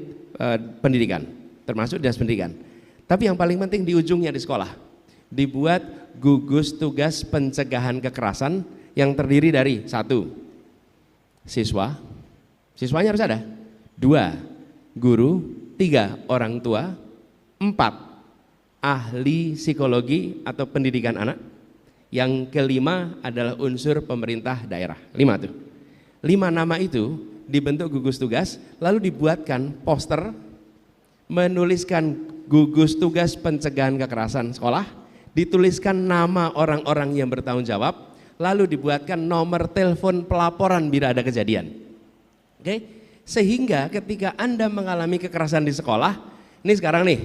pendidikan, termasuk dinas pendidikan. Tapi yang paling penting di ujungnya di sekolah, dibuat gugus tugas pencegahan kekerasan yang terdiri dari 1, siswanya harus ada, 2, guru, 3, orang tua, 4, ahli psikologi atau pendidikan anak, yang kelima adalah unsur pemerintah daerah. 5 tuh. 5 nama itu dibentuk gugus tugas, lalu dibuatkan poster menuliskan gugus tugas pencegahan kekerasan sekolah, dituliskan nama orang-orang yang bertanggung jawab, lalu dibuatkan nomor telepon pelaporan bila ada kejadian. Oke? Sehingga ketika Anda mengalami kekerasan di sekolah, ini sekarang nih,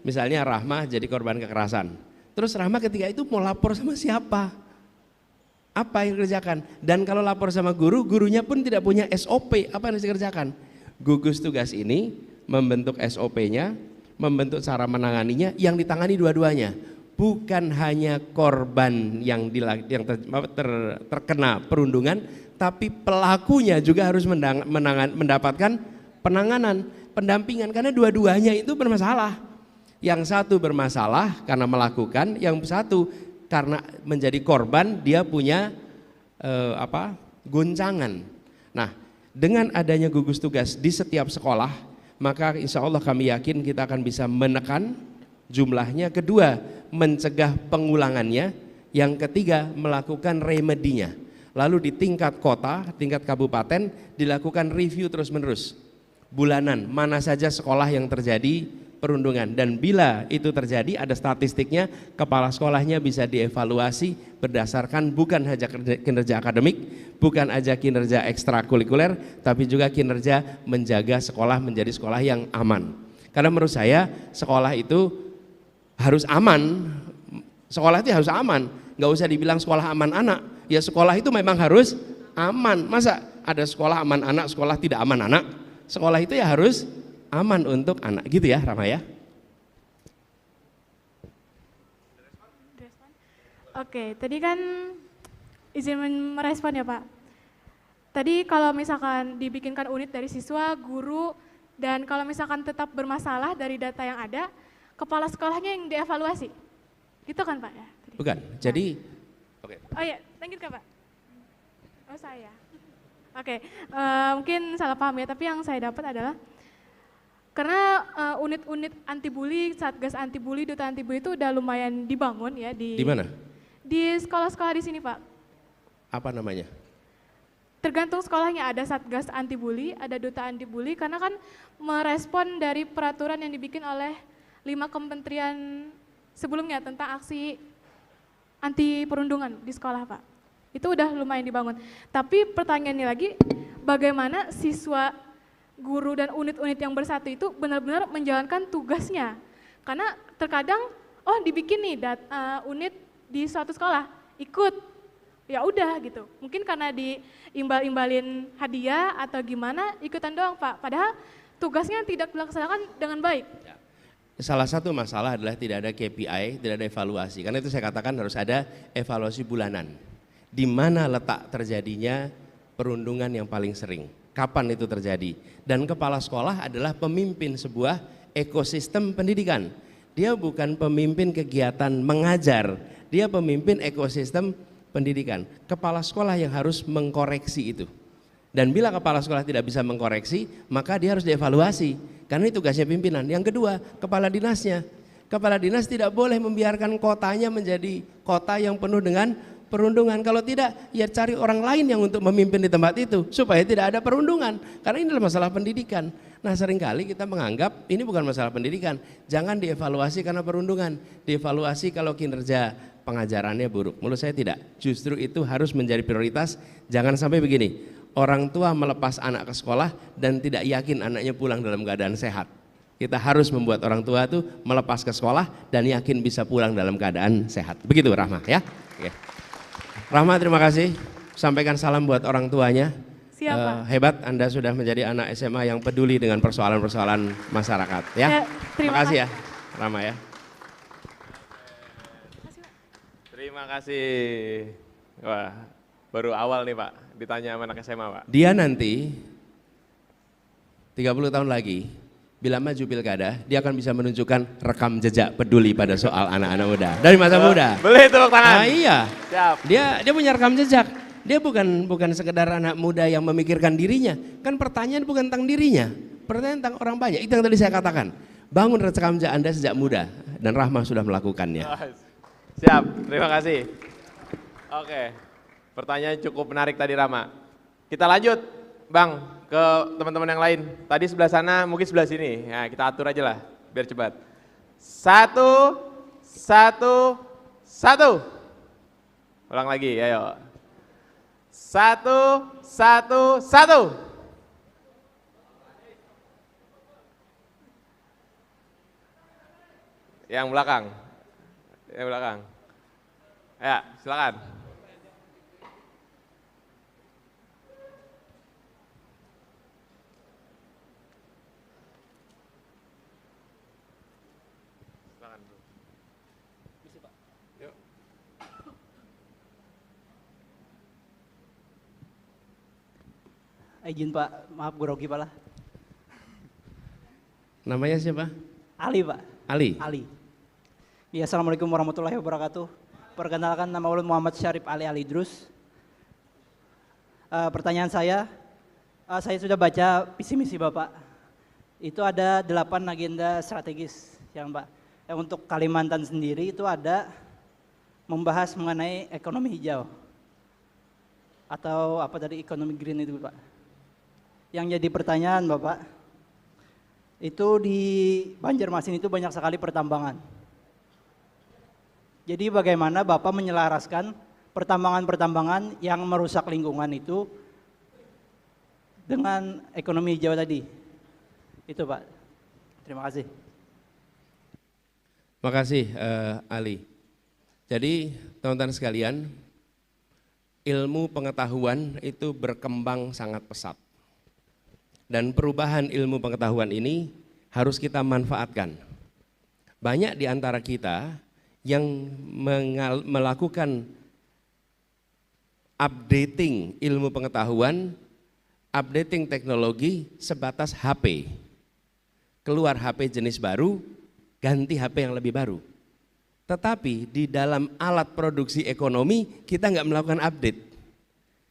misalnya Rahma jadi korban kekerasan. Terus Rahma ketika itu mau lapor sama siapa? Apa yang dikerjakan? Dan kalau lapor sama guru, gurunya pun tidak punya SOP, apa yang harus dikerjakan? Gugus tugas ini membentuk SOP-nya, membentuk cara menanganinya, yang ditangani dua-duanya. Bukan hanya korban yang terkena perundungan, tapi pelakunya juga harus mendapatkan penanganan, pendampingan, karena dua-duanya itu bermasalah. Yang satu bermasalah karena melakukan, yang satu karena menjadi korban dia punya goncangan. Nah, dengan adanya gugus tugas di setiap sekolah, maka insya Allah kami yakin kita akan bisa menekan jumlahnya. Kedua, mencegah pengulangannya. Yang ketiga, melakukan remedinya. Lalu di tingkat kota, tingkat kabupaten dilakukan review terus-menerus. Bulanan, mana saja sekolah yang terjadi perundungan, dan bila itu terjadi ada statistiknya, kepala sekolahnya bisa dievaluasi berdasarkan bukan hanya kinerja akademik, bukan aja kinerja ekstrakurikuler, tapi juga kinerja menjaga sekolah menjadi sekolah yang aman. Karena menurut saya sekolah itu harus aman, sekolah itu harus aman, nggak usah dibilang sekolah aman anak, ya sekolah itu memang harus aman. Masa ada sekolah aman anak, sekolah tidak aman anak? Sekolah itu ya harus aman untuk anak, gitu ya Rama ya. Oke, tadi kan izin merespon ya Pak. Tadi kalau misalkan dibikinkan unit dari siswa, guru, dan kalau misalkan tetap bermasalah dari data yang ada, kepala sekolahnya yang dievaluasi. Gitu kan Pak ya? Tadi. Bukan, jadi oke. Oh iya, lanjut Kak Pak. Oh saya. Oke, mungkin salah paham ya, tapi yang saya dapat adalah karena unit-unit anti bully, satgas anti bully, duta anti bully itu udah lumayan dibangun ya di mana? Di sekolah-sekolah di sini Pak. Apa namanya? Tergantung sekolahnya, ada satgas anti bully, ada duta anti bully, karena kan merespon dari peraturan yang dibikin oleh 5 kementerian sebelumnya tentang aksi anti perundungan di sekolah Pak. Itu udah lumayan dibangun. Tapi pertanyaannya lagi, bagaimana siswa, guru dan unit-unit yang bersatu itu benar-benar menjalankan tugasnya? Karena terkadang, oh dibikin nih unit di suatu sekolah, ikut, ya udah gitu. Mungkin karena diimbal-imbalin hadiah atau gimana, ikutan doang Pak. Padahal tugasnya tidak dilaksanakan dengan baik. Salah satu masalah adalah tidak ada KPI, tidak ada evaluasi. Karena itu saya katakan harus ada evaluasi bulanan. Di mana letak terjadinya perundungan yang paling sering? Kapan itu terjadi? Dan kepala sekolah adalah pemimpin sebuah ekosistem pendidikan. Dia bukan pemimpin kegiatan mengajar, dia pemimpin ekosistem pendidikan. Kepala sekolah yang harus mengkoreksi itu. Dan bila kepala sekolah tidak bisa mengkoreksi, maka dia harus dievaluasi. Karena itu tugasnya pimpinan. Yang kedua, kepala dinasnya. Kepala dinas tidak boleh membiarkan kotanya menjadi kota yang penuh dengan perundungan. Kalau tidak, ya cari orang lain yang untuk memimpin di tempat itu supaya tidak ada perundungan. Karena ini adalah masalah pendidikan. Nah, seringkali kita menganggap ini bukan masalah pendidikan. Jangan dievaluasi karena perundungan. Dievaluasi kalau kinerja pengajarannya buruk. Menurut saya tidak. Justru itu harus menjadi prioritas. Jangan sampai begini. Orang tua melepas anak ke sekolah dan tidak yakin anaknya pulang dalam keadaan sehat. Kita harus membuat orang tua itu melepas ke sekolah dan yakin bisa pulang dalam keadaan sehat. Begitu Rahma ya. Oke. Rahma, terima kasih. Sampaikan salam buat orang tuanya. Siap, Pak. Hebat Anda sudah menjadi anak SMA yang peduli dengan persoalan-persoalan masyarakat ya. Terima kasih ya Rahma ya. Terima kasih. Wah, baru awal nih Pak, ditanya sama anak SMA Pak. Dia nanti 30 tahun lagi, bila maju pilkada, dia akan bisa menunjukkan rekam jejak peduli pada soal anak-anak muda. Dari masa muda. Boleh tepuk tangan. Nah, iya. Siap. Dia punya rekam jejak. Dia bukan sekedar anak muda yang memikirkan dirinya. Kan pertanyaan bukan tentang dirinya. Pertanyaan tentang orang banyak. Itu yang tadi saya katakan. Bangun rekam jejak Anda sejak muda. Dan Rahma sudah melakukannya. Siap, terima kasih. Oke, pertanyaan cukup menarik tadi Rama. Kita lanjut Bang ke teman-teman yang lain. Tadi sebelah sana, mungkin sebelah sini. Nah, kita atur aja lah, biar cepat. 1, 1, 1. Ulang lagi, ayo. 1, 1, 1. Yang belakang. Yang belakang. Ya, silakan. Izin Pak, maaf grogi Pak lah. Namanya siapa? Ali Pak. Ali. Ali. Ya, Assalamualaikum warahmatullahi wabarakatuh. Perkenalkan, nama ulun Muhammad Syarif Ali Idrus. Pertanyaan saya sudah baca visi misi Bapak. Itu ada 8 agenda strategis yang Pak. Yang untuk Kalimantan sendiri itu ada membahas mengenai ekonomi hijau. Atau apa tadi, ekonomi green itu Pak. Yang jadi pertanyaan Bapak, itu di Banjarmasin itu banyak sekali pertambangan. Jadi bagaimana Bapak menyelaraskan pertambangan-pertambangan yang merusak lingkungan itu dengan ekonomi hijau tadi? Itu Pak. Terima kasih. Makasih Ali. Jadi teman-teman sekalian, ilmu pengetahuan itu berkembang sangat pesat. Dan perubahan ilmu pengetahuan ini harus kita manfaatkan. Banyak di antara kita yang melakukan updating ilmu pengetahuan, updating teknologi sebatas HP. Keluar HP jenis baru, ganti HP yang lebih baru. Tetapi di dalam alat produksi ekonomi kita nggak melakukan update.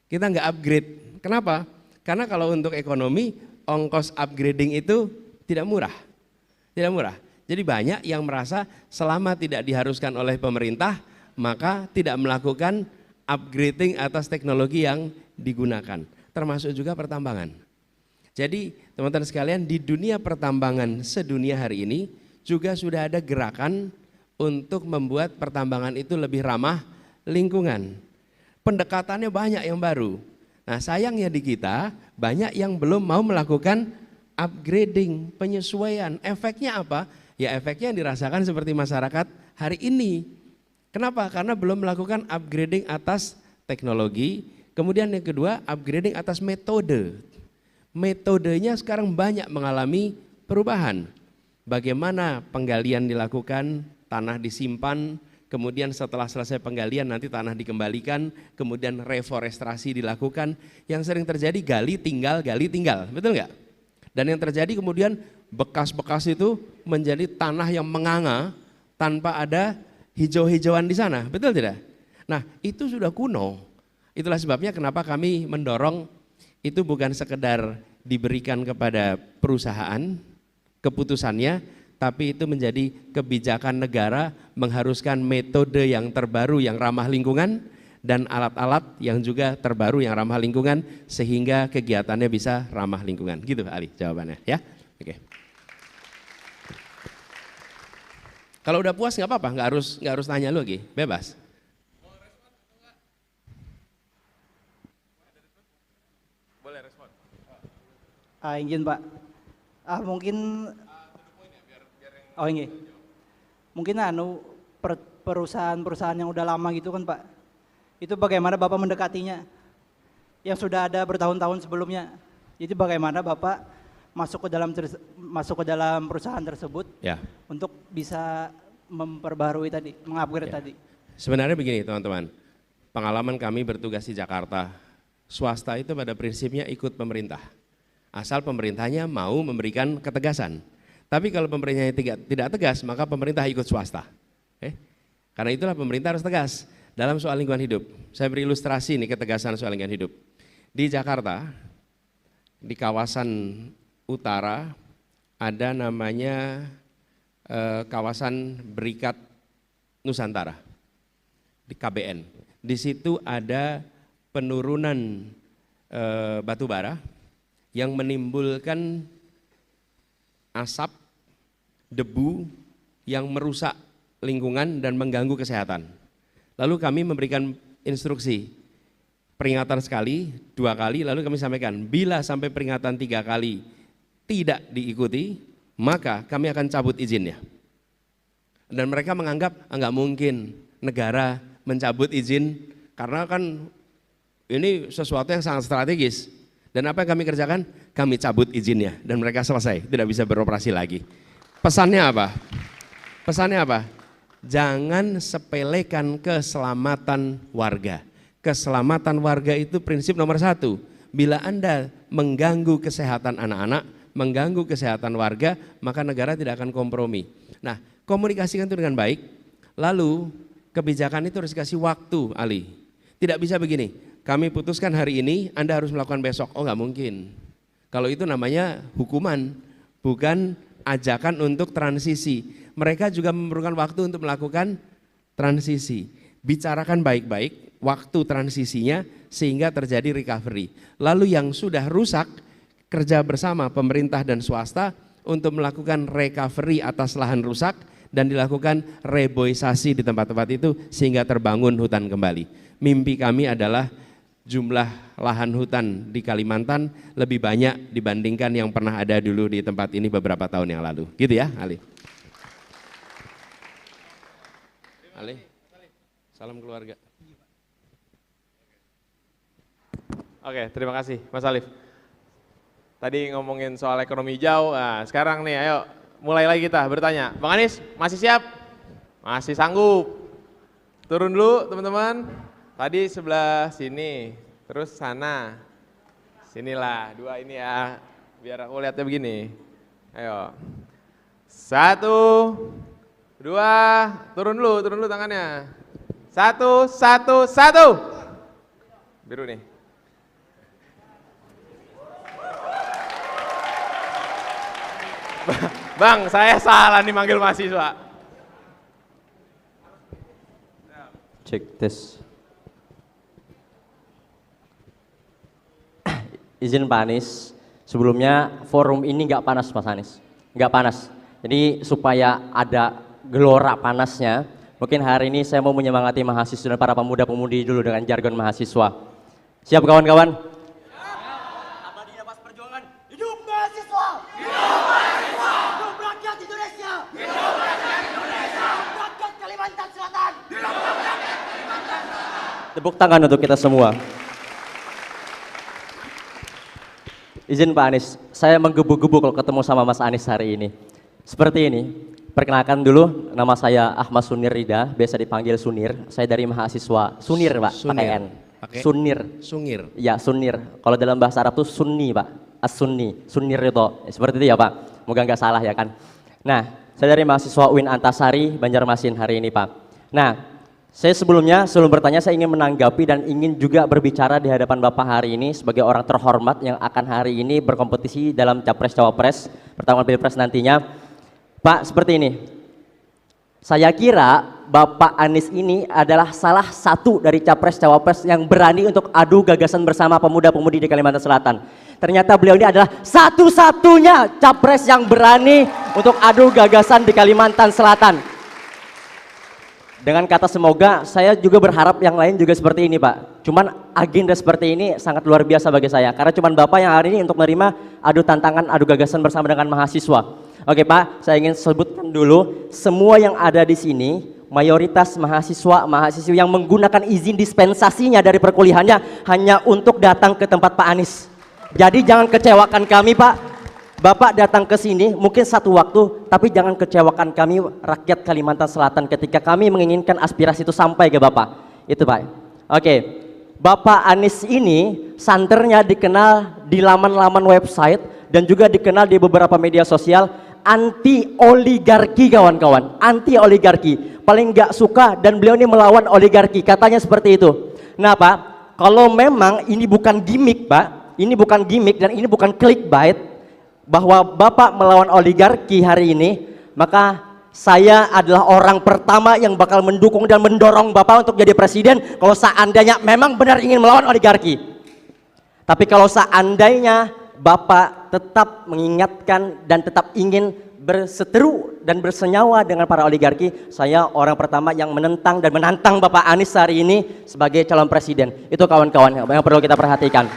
Kita nggak upgrade. Kenapa? Karena kalau untuk ekonomi ongkos upgrading itu tidak murah. Tidak murah. Jadi banyak yang merasa selama tidak diharuskan oleh pemerintah, maka tidak melakukan upgrading atas teknologi yang digunakan. Termasuk juga pertambangan. Jadi teman-teman sekalian, di dunia pertambangan sedunia hari ini juga sudah ada gerakan untuk membuat pertambangan itu lebih ramah lingkungan. Pendekatannya banyak yang baru. Nah sayangnya di kita banyak yang belum mau melakukan upgrading, penyesuaian. Efeknya apa? Ya efeknya yang dirasakan seperti masyarakat hari ini. Kenapa? Karena belum melakukan upgrading atas teknologi. Kemudian yang kedua, upgrading atas metode. Metodenya sekarang banyak mengalami perubahan. Bagaimana penggalian dilakukan, tanah disimpan, kemudian setelah selesai penggalian nanti tanah dikembalikan, kemudian reforestasi dilakukan. Yang sering terjadi gali tinggal, betul nggak? Dan yang terjadi kemudian bekas-bekas itu menjadi tanah yang menganga tanpa ada hijau-hijauan di sana, betul tidak? Nah itu sudah kuno. Itulah sebabnya kenapa kami mendorong itu bukan sekedar diberikan kepada perusahaan keputusannya, tapi itu menjadi kebijakan negara mengharuskan metode yang terbaru yang ramah lingkungan dan alat-alat yang juga terbaru yang ramah lingkungan sehingga kegiatannya bisa ramah lingkungan. Gitu Ali jawabannya ya. Oke. Kalau udah puas nggak apa-apa, nggak harus tanya lagi, bebas. Boleh respon. Izin Pak. Mungkin ini. Mungkin perusahaan-perusahaan yang udah lama gitu kan Pak. Itu bagaimana Bapak mendekatinya? Yang sudah ada bertahun-tahun sebelumnya. Jadi bagaimana Bapak masuk ke dalam perusahaan tersebut Ya. untuk bisa memperbarui tadi, mengupgrade Ya. tadi. Sebenarnya begini teman-teman, pengalaman kami bertugas di Jakarta, swasta itu pada prinsipnya ikut pemerintah. Asal pemerintahnya mau memberikan ketegasan. Tapi kalau pemerintahnya tidak tegas, maka pemerintah ikut swasta. Karena itulah pemerintah harus tegas dalam soal lingkungan hidup. Saya beri ilustrasi nih ketegasan soal lingkungan hidup. Di Jakarta, di kawasan utara ada namanya kawasan Berikat Nusantara di KBN. Di situ ada penurunan batu bara yang menimbulkan asap, debu yang merusak lingkungan dan mengganggu kesehatan. Lalu kami memberikan instruksi, peringatan sekali, 2 kali, lalu kami sampaikan, bila sampai peringatan 3 kali tidak diikuti, maka kami akan cabut izinnya. Dan mereka menganggap enggak mungkin negara mencabut izin, karena kan ini sesuatu yang sangat strategis. Dan apa yang kami kerjakan? Kami cabut izinnya dan mereka selesai, tidak bisa beroperasi lagi. Pesannya apa? Pesannya apa? Jangan sepelekan keselamatan warga. Keselamatan warga itu prinsip nomor 1. Bila Anda mengganggu kesehatan anak-anak, mengganggu kesehatan warga, maka negara tidak akan kompromi. Nah, komunikasikan itu dengan baik, lalu kebijakan itu harus dikasih waktu, Ali. Tidak bisa begini, kami putuskan hari ini, Anda harus melakukan besok. Oh nggak mungkin. Kalau itu namanya hukuman, bukan ajakan untuk transisi. Mereka juga memerlukan waktu untuk melakukan transisi. Bicarakan baik-baik waktu transisinya sehingga terjadi recovery. Lalu yang sudah rusak, kerja bersama pemerintah dan swasta untuk melakukan recovery atas lahan rusak dan dilakukan reboisasi di tempat-tempat itu sehingga terbangun hutan kembali. Mimpi kami adalah jumlah lahan hutan di Kalimantan lebih banyak dibandingkan yang pernah ada dulu di tempat ini beberapa tahun yang lalu. Gitu ya, Ali. Ali, salam keluarga. Oke, terima kasih Mas Alif. Tadi ngomongin soal ekonomi hijau, nah sekarang nih ayo mulai lagi kita bertanya. Bang Anies masih siap? Masih sanggup? Turun dulu teman-teman. Tadi sebelah sini, terus sana. Sinilah, dua ini ya, biar aku lihatnya begini. Ayo. 1, 2, turun dulu tangannya. 1, 1, 1. Biru nih. Bang, saya salah nih manggil mahasiswa. Cek tes. Izin Pak Anies, sebelumnya forum ini nggak panas Mas Anies, nggak panas. Jadi supaya ada gelora panasnya, mungkin hari ini saya mau menyemangati mahasiswa dan para pemuda-pemudi dulu dengan jargon mahasiswa. Siap kawan-kawan? Abadi nafas perjuangan, hidup mahasiswa! Hidup mahasiswa! Hidup rakyat Indonesia! Hidup rakyat Indonesia! Rakyat Kalimantan Selatan! Hidup rakyat Kalimantan Selatan! Tepuk tangan untuk kita semua. Izin Pak Anies, saya menggebu-gebu kalau ketemu sama Mas Anies hari ini. Seperti ini, perkenalkan dulu, nama saya Ahmad Sunir Rida, biasa dipanggil Sunir. Saya dari mahasiswa Sunir Pak, pakai N. Sunir. Sungir. Ya Sunir, kalau dalam bahasa Arab tuh Sunni Pak, As-Sunni, Sunir itu, seperti itu ya Pak, moga nggak salah ya kan. Nah, saya dari mahasiswa UIN Antasari, Banjarmasin hari ini Pak. Nah, saya sebelum bertanya saya ingin menanggapi dan ingin juga berbicara di hadapan Bapak hari ini sebagai orang terhormat yang akan hari ini berkompetisi dalam Capres-Cawapres pertarungan Pilpres nantinya. Pak, seperti ini. Saya kira Bapak Anies ini adalah salah satu dari Capres-Cawapres yang berani untuk adu gagasan bersama pemuda-pemudi di Kalimantan Selatan. Ternyata beliau ini adalah satu-satunya Capres yang berani untuk adu gagasan di Kalimantan Selatan. Dengan kata semoga, saya juga berharap yang lain juga seperti ini Pak. Cuman agenda seperti ini sangat luar biasa bagi saya. Karena cuman Bapak yang hari ini untuk menerima adu tantangan, adu gagasan bersama dengan mahasiswa. Oke Pak, saya ingin sebutkan dulu, semua yang ada di sini, mayoritas mahasiswa yang menggunakan izin dispensasinya dari perkuliahannya hanya untuk datang ke tempat Pak Anies. Jadi jangan kecewakan kami Pak. Bapak datang ke sini mungkin satu waktu, tapi jangan kecewakan kami rakyat Kalimantan Selatan ketika kami menginginkan aspirasi itu sampai ke Bapak. Itu Pak. Oke, Bapak Anies ini santernya dikenal di laman-laman website dan juga dikenal di beberapa media sosial anti oligarki kawan-kawan, anti oligarki. Paling nggak suka dan beliau ini melawan oligarki, katanya seperti itu. Nah Pak, kalau memang ini bukan gimmick Pak, ini bukan gimmick dan ini bukan clickbait, bahwa Bapak melawan oligarki hari ini, maka saya adalah orang pertama yang bakal mendukung dan mendorong Bapak untuk jadi presiden kalau seandainya memang benar ingin melawan oligarki. Tapi kalau seandainya Bapak tetap mengingatkan dan tetap ingin berseteru dan bersenyawa dengan para oligarki, saya orang pertama yang menentang dan menantang Bapak Anies hari ini sebagai calon presiden. Itu kawan-kawan yang perlu kita perhatikan.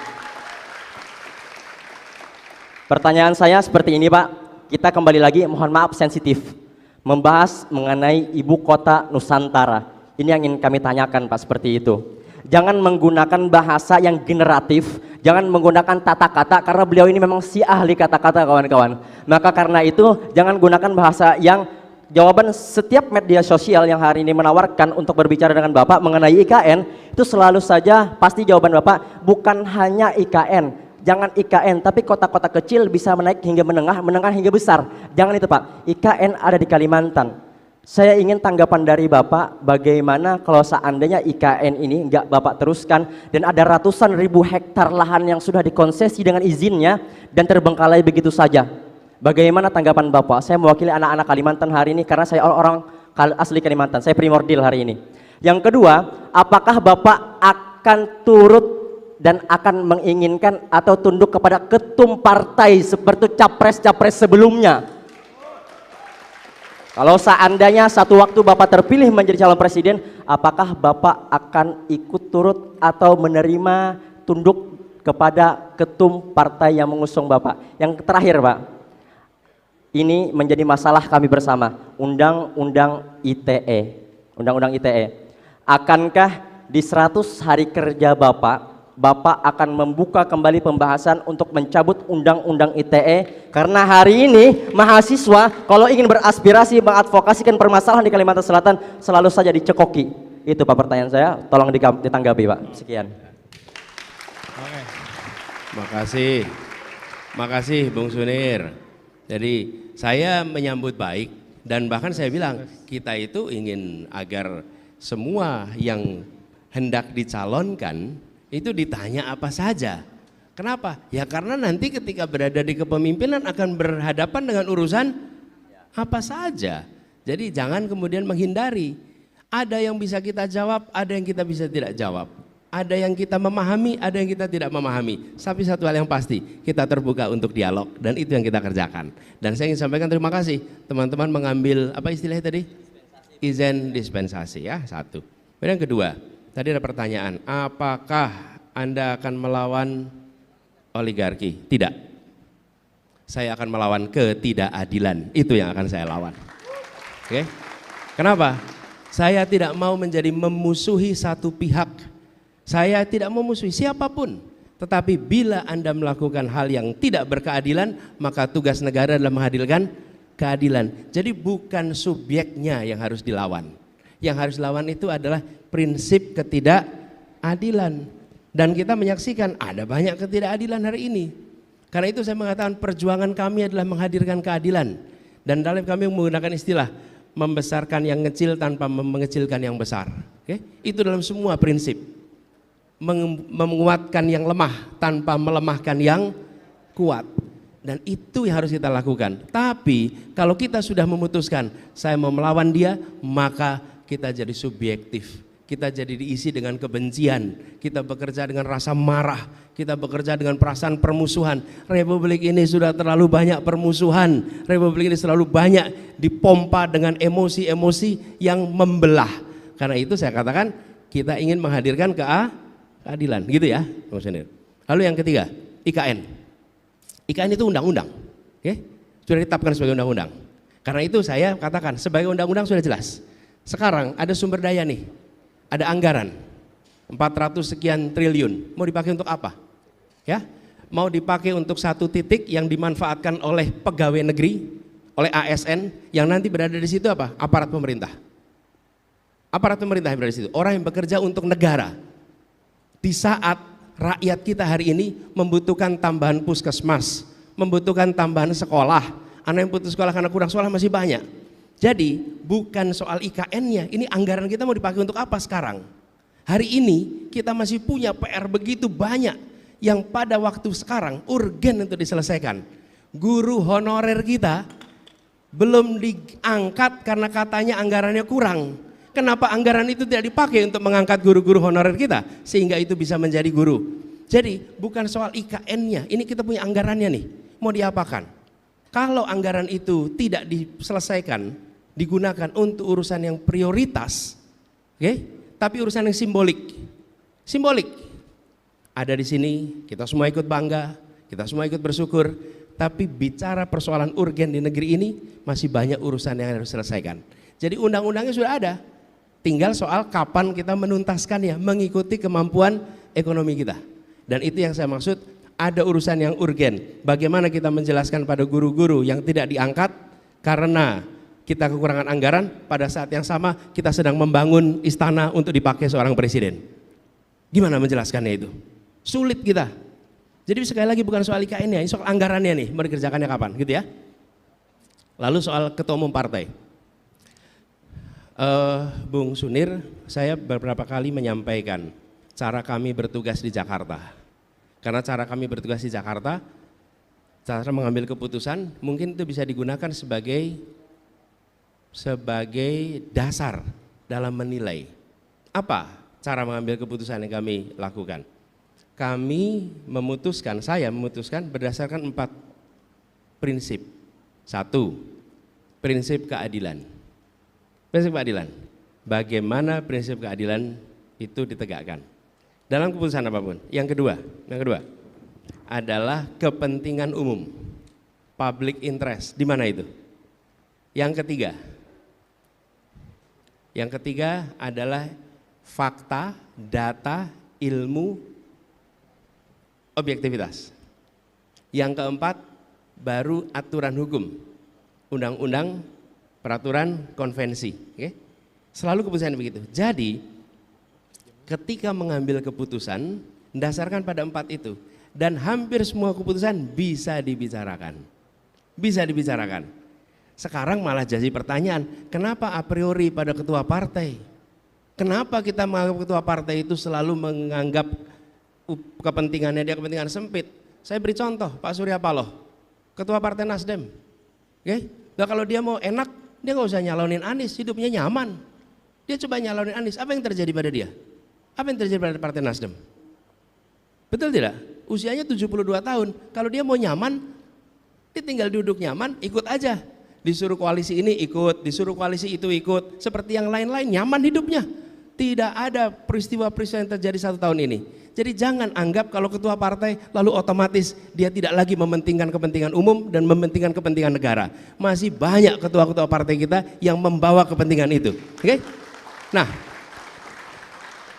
Pertanyaan saya seperti ini Pak, kita kembali lagi, mohon maaf sensitif, membahas mengenai ibu kota Nusantara. Ini yang ingin kami tanyakan Pak, seperti itu. Jangan menggunakan bahasa yang generatif, jangan menggunakan tata kata karena beliau ini memang si ahli kata-kata kawan-kawan. Maka karena itu jangan gunakan bahasa yang jawaban setiap media sosial yang hari ini menawarkan untuk berbicara dengan Bapak mengenai IKN, itu selalu saja pasti jawaban Bapak bukan hanya IKN, jangan IKN, tapi kota-kota kecil bisa menaik hingga menengah, menengah hingga besar. Jangan itu Pak, IKN ada di Kalimantan. Saya ingin tanggapan dari Bapak, bagaimana kalau seandainya IKN ini enggak Bapak teruskan dan ada ratusan ribu hektar lahan yang sudah dikonsesi dengan izinnya dan terbengkalai begitu saja. Bagaimana tanggapan Bapak? Saya mewakili anak-anak Kalimantan hari ini karena saya orang asli Kalimantan, saya primordial hari ini. Yang kedua, apakah Bapak akan turut dan akan menginginkan atau tunduk kepada ketum partai seperti capres-capres sebelumnya? Kalau seandainya satu waktu Bapak terpilih menjadi calon presiden, apakah Bapak akan ikut turut atau menerima tunduk kepada ketum partai yang mengusung Bapak? Yang terakhir Pak, ini menjadi masalah kami bersama, Undang-Undang ITE. Undang-Undang ITE. Akankah di 100 hari kerja Bapak akan membuka kembali pembahasan untuk mencabut Undang-Undang ITE? Karena hari ini mahasiswa kalau ingin beraspirasi mengadvokasikan permasalahan di Kalimantan Selatan selalu saja dicekoki. Itu Pak pertanyaan saya, tolong ditanggapi Pak. Sekian. Makasih Bung Sunir. Jadi saya menyambut baik dan bahkan saya bilang kita itu ingin agar semua yang hendak dicalonkan itu ditanya apa saja. Kenapa? Ya karena nanti ketika berada di kepemimpinan akan berhadapan dengan urusan apa saja. Jadi jangan kemudian menghindari. Ada yang bisa kita jawab, ada yang kita bisa tidak jawab. Ada yang kita memahami, ada yang kita tidak memahami. Tapi satu hal yang pasti, kita terbuka untuk dialog dan itu yang kita kerjakan. Dan saya ingin sampaikan terima kasih teman-teman mengambil apa istilahnya tadi? Izin dispensasi ya, satu. Dan yang kedua, tadi ada pertanyaan, apakah Anda akan melawan oligarki? Tidak. Saya akan melawan ketidakadilan, itu yang akan saya lawan. Oke? Kenapa? Saya tidak mau menjadi memusuhi satu pihak. Saya tidak memusuhi siapapun, tetapi bila Anda melakukan hal yang tidak berkeadilan, maka tugas negara adalah menghadirkan keadilan. Jadi bukan subjeknya yang harus dilawan. Yang harus dilawan itu adalah prinsip ketidakadilan. Dan kita menyaksikan ada banyak ketidakadilan hari ini. Karena itu saya mengatakan perjuangan kami adalah menghadirkan keadilan. Dan dalam kami menggunakan istilah membesarkan yang kecil tanpa mengecilkan yang besar. Oke? Itu dalam semua prinsip. Menguatkan yang lemah tanpa melemahkan yang kuat, dan itu yang harus kita lakukan. Tapi kalau kita sudah memutuskan saya mau melawan dia, maka kita jadi subjektif, kita jadi diisi dengan kebencian, kita bekerja dengan rasa marah, kita bekerja dengan perasaan permusuhan. Republik ini sudah terlalu banyak permusuhan, republik ini selalu banyak dipompa dengan emosi-emosi yang membelah. Karena itu saya katakan kita ingin menghadirkan keadilan, gitu ya. Lalu yang ketiga, IKN. IKN itu undang-undang, oke? Sudah ditetapkan sebagai undang-undang. Karena itu saya katakan sebagai undang-undang sudah jelas. Sekarang ada sumber daya nih, ada anggaran 400 sekian triliun. Mau dipakai untuk apa? Ya, mau dipakai untuk satu titik yang dimanfaatkan oleh pegawai negeri, oleh ASN yang nanti berada di situ apa? Aparat pemerintah. Aparat pemerintah yang berada di situ, orang yang bekerja untuk negara. Di saat rakyat kita hari ini membutuhkan tambahan puskesmas, membutuhkan tambahan sekolah, anak yang putus sekolah karena kurang sekolah masih banyak. Jadi bukan soal IKN-nya, ini anggaran kita mau dipakai untuk apa sekarang? Hari ini kita masih punya PR begitu banyak yang pada waktu sekarang urgen untuk diselesaikan. Guru honorer kita belum diangkat karena katanya anggarannya kurang. Kenapa anggaran itu tidak dipakai untuk mengangkat guru-guru honorer kita sehingga itu bisa menjadi guru? Jadi bukan soal IKN-nya, ini kita punya anggarannya nih, mau diapakan? Kalau anggaran itu tidak diselesaikan, digunakan untuk urusan yang prioritas, oke? Tapi urusan yang simbolik, ada di sini, kita semua ikut bangga, kita semua ikut bersyukur, tapi bicara persoalan urgen di negeri ini masih banyak urusan yang harus diselesaikan. Jadi undang-undangnya sudah ada. Tinggal soal kapan kita menuntaskannya mengikuti kemampuan ekonomi kita. Dan itu yang saya maksud, ada urusan yang urgen. Bagaimana kita menjelaskan pada guru-guru yang tidak diangkat karena kita kekurangan anggaran, pada saat yang sama kita sedang membangun istana untuk dipakai seorang presiden. Gimana menjelaskannya itu? Sulit kita. Jadi sekali lagi bukan soal IKN-nya, ini soal anggarannya nih, mau dikerjakannya kapan gitu ya. Lalu soal ketua umum partai. Bung Sunir, saya beberapa kali menyampaikan cara kami bertugas di Jakarta. Karena cara kami bertugas di Jakarta, cara mengambil keputusan mungkin itu bisa digunakan sebagai dasar dalam menilai. Apa cara mengambil keputusan yang kami lakukan? Kami memutuskan, saya memutuskan berdasarkan 4 prinsip. 1, prinsip keadilan. Prinsip keadilan. Bagaimana prinsip keadilan itu ditegakkan dalam keputusan apapun. Yang kedua adalah kepentingan umum, public interest. Di mana itu? Yang ketiga adalah fakta, data, ilmu, objektivitas. Yang keempat baru aturan hukum, undang-undang, peraturan, konvensi. Oke? Selalu keputusan begitu. Jadi ketika mengambil keputusan mendasarkan pada 4 itu, dan hampir semua keputusan bisa dibicarakan. Sekarang malah jadi pertanyaan, kenapa a priori pada ketua partai? Kenapa kita menganggap ketua partai itu selalu menganggap kepentingannya dia kepentingan sempit? Saya beri contoh, Pak Surya Paloh, ketua partai Nasdem. Oke? Nah, kalau dia mau enak, dia nggak usah nyalonin Anies, hidupnya nyaman. Dia coba nyalonin Anies, apa yang terjadi pada dia? Apa yang terjadi pada partai Nasdem? Betul tidak? Usianya 72 tahun, kalau dia mau nyaman, dia tinggal duduk nyaman, ikut aja. Disuruh koalisi ini ikut, disuruh koalisi itu ikut, seperti yang lain-lain, nyaman hidupnya. Tidak ada peristiwa-peristiwa yang terjadi 1 tahun ini. Jadi jangan anggap kalau ketua partai lalu otomatis dia tidak lagi mementingkan kepentingan umum dan mementingkan kepentingan negara. Masih banyak ketua-ketua partai kita yang membawa kepentingan itu. Oke? Nah,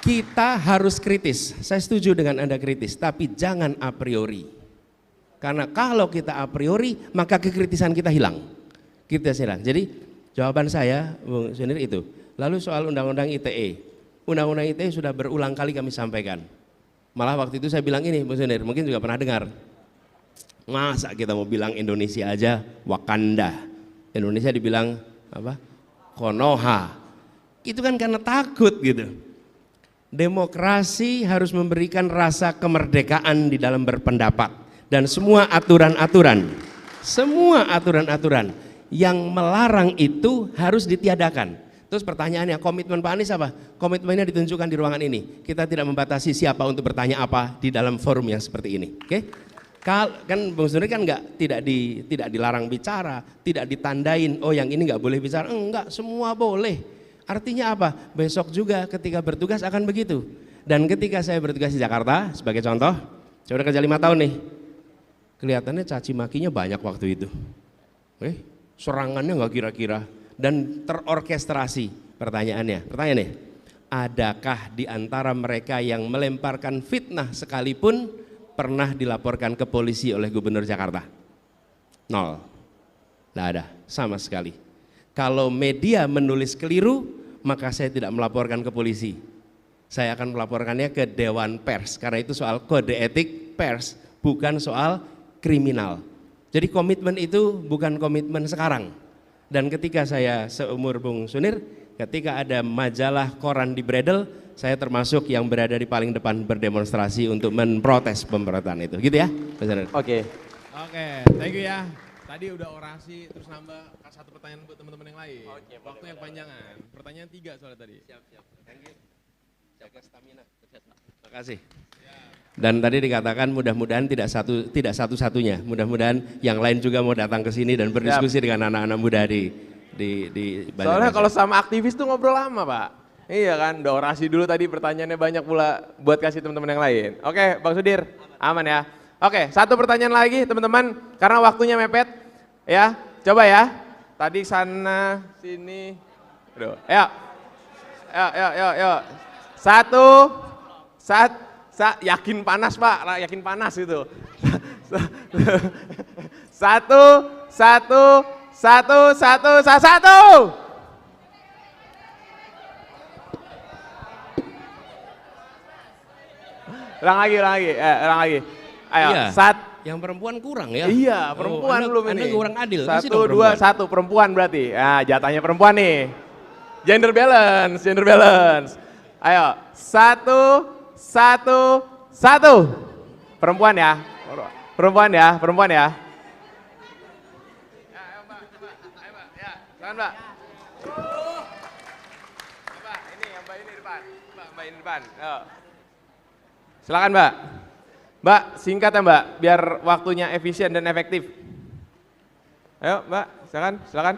kita harus kritis. Saya setuju dengan Anda kritis, tapi jangan a priori. Karena kalau kita a priori, maka kekritisan kita hilang. Jadi jawaban saya, Bung Sunir itu. Lalu soal undang-undang ITE. Undang-undang ITE sudah berulang kali kami sampaikan. Malah waktu itu saya bilang ini, Bung Sunir, mungkin juga pernah dengar. Masa kita mau bilang Indonesia aja Wakanda. Indonesia dibilang apa? Konoha. Itu kan karena takut gitu. Demokrasi harus memberikan rasa kemerdekaan di dalam berpendapat. Dan semua aturan-aturan yang melarang itu harus ditiadakan. Terus pertanyaannya, komitmen Pak Anies apa? Komitmennya ditunjukkan di ruangan ini. Kita tidak membatasi siapa untuk bertanya apa di dalam forum yang seperti ini. Oke? Kan Bung Sunir kan tidak dilarang bicara, tidak ditandain, oh yang ini nggak boleh bicara. Enggak, semua boleh. Artinya apa? Besok juga ketika bertugas akan begitu. Dan ketika saya bertugas di Jakarta, sebagai contoh, saya udah kerja 5 tahun nih. Kelihatannya caci makinya banyak waktu itu. Serangannya nggak kira-kira dan terorkestrasi. Pertanyaannya, adakah di antara mereka yang melemparkan fitnah sekalipun pernah dilaporkan ke polisi oleh Gubernur Jakarta? 0, nggak ada sama sekali. Kalau media menulis keliru, maka saya tidak melaporkan ke polisi. Saya akan melaporkannya ke Dewan Pers, karena itu soal kode etik pers, bukan soal kriminal. Jadi komitmen itu bukan komitmen sekarang. Dan ketika saya seumur Bung Sunir, ketika ada majalah koran di Bredel, saya termasuk yang berada di paling depan berdemonstrasi untuk memprotes pemberontakan itu. Gitu ya, Bung Sunir? Oke, thank you ya. Tadi udah orasi, terus nambah 1 pertanyaan buat teman-teman yang lain. Waktu yang panjangan. Pertanyaan 3 soalnya tadi. Siap. Thank you. Jaga stamina. Terima kasih. Dan tadi dikatakan mudah-mudahan tidak satu-satunya, mudah-mudahan yang lain juga mau datang ke sini dan berdiskusi dengan anak-anak muda di Soalnya kalau sama aktivis tuh ngobrol lama, Pak. Iya kan, udah orasi dulu tadi, pertanyaannya banyak pula buat kasih teman-teman yang lain. Oke, Bang Sudir, aman ya. Oke, 1 pertanyaan lagi teman-teman, karena waktunya mepet. Ya, coba ya. Tadi sana, sini. Aduh, yuk. 1, yakin panas Pak, yakin panas itu. 1, Satu. Ulang lagi. Ayo, Iya. Yang perempuan kurang ya? Iya, perempuan belum ini. Anda kurang adil. Kasih 1, dong 2, perempuan. 1 perempuan berarti. Nah, jatahnya perempuan nih. Gender balance. Ayo, 1. Perempuan ya. Perempuan ya. Ya, ayo Mbak, coba. Ayo Mbak, ya. Silakan Mbak. Mbak, ini Mbak ini depan. Mbak ini depan. Ayo. Silakan Mbak. Mbak, singkat ya Mbak, biar waktunya efisien dan efektif. Ayo Mbak, silakan.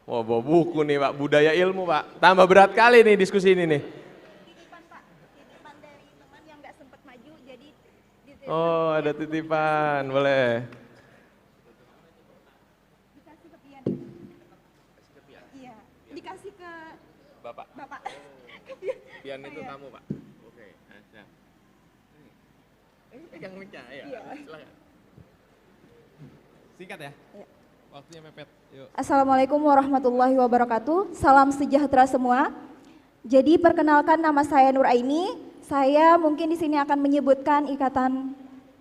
Wah, bawa buku nih Pak, budaya ilmu Pak. Tambah berat kali nih diskusi ini nih. Titipan Pak, titipan dari teman yang nggak sempat maju, jadi Oh, ada titipan, boleh. dikasih ke Pian. Iya, dikasih ke Bapak. Pian itu kamu Pak. Oke, nah. Pegang mic-nya, ya. Silakan. Singkat ya. Waktunya mepet. Yuk. Assalamualaikum warahmatullahi wabarakatuh. Salam sejahtera semua. Jadi perkenalkan, nama saya Nur Aini. Saya mungkin di sini akan menyebutkan ikatan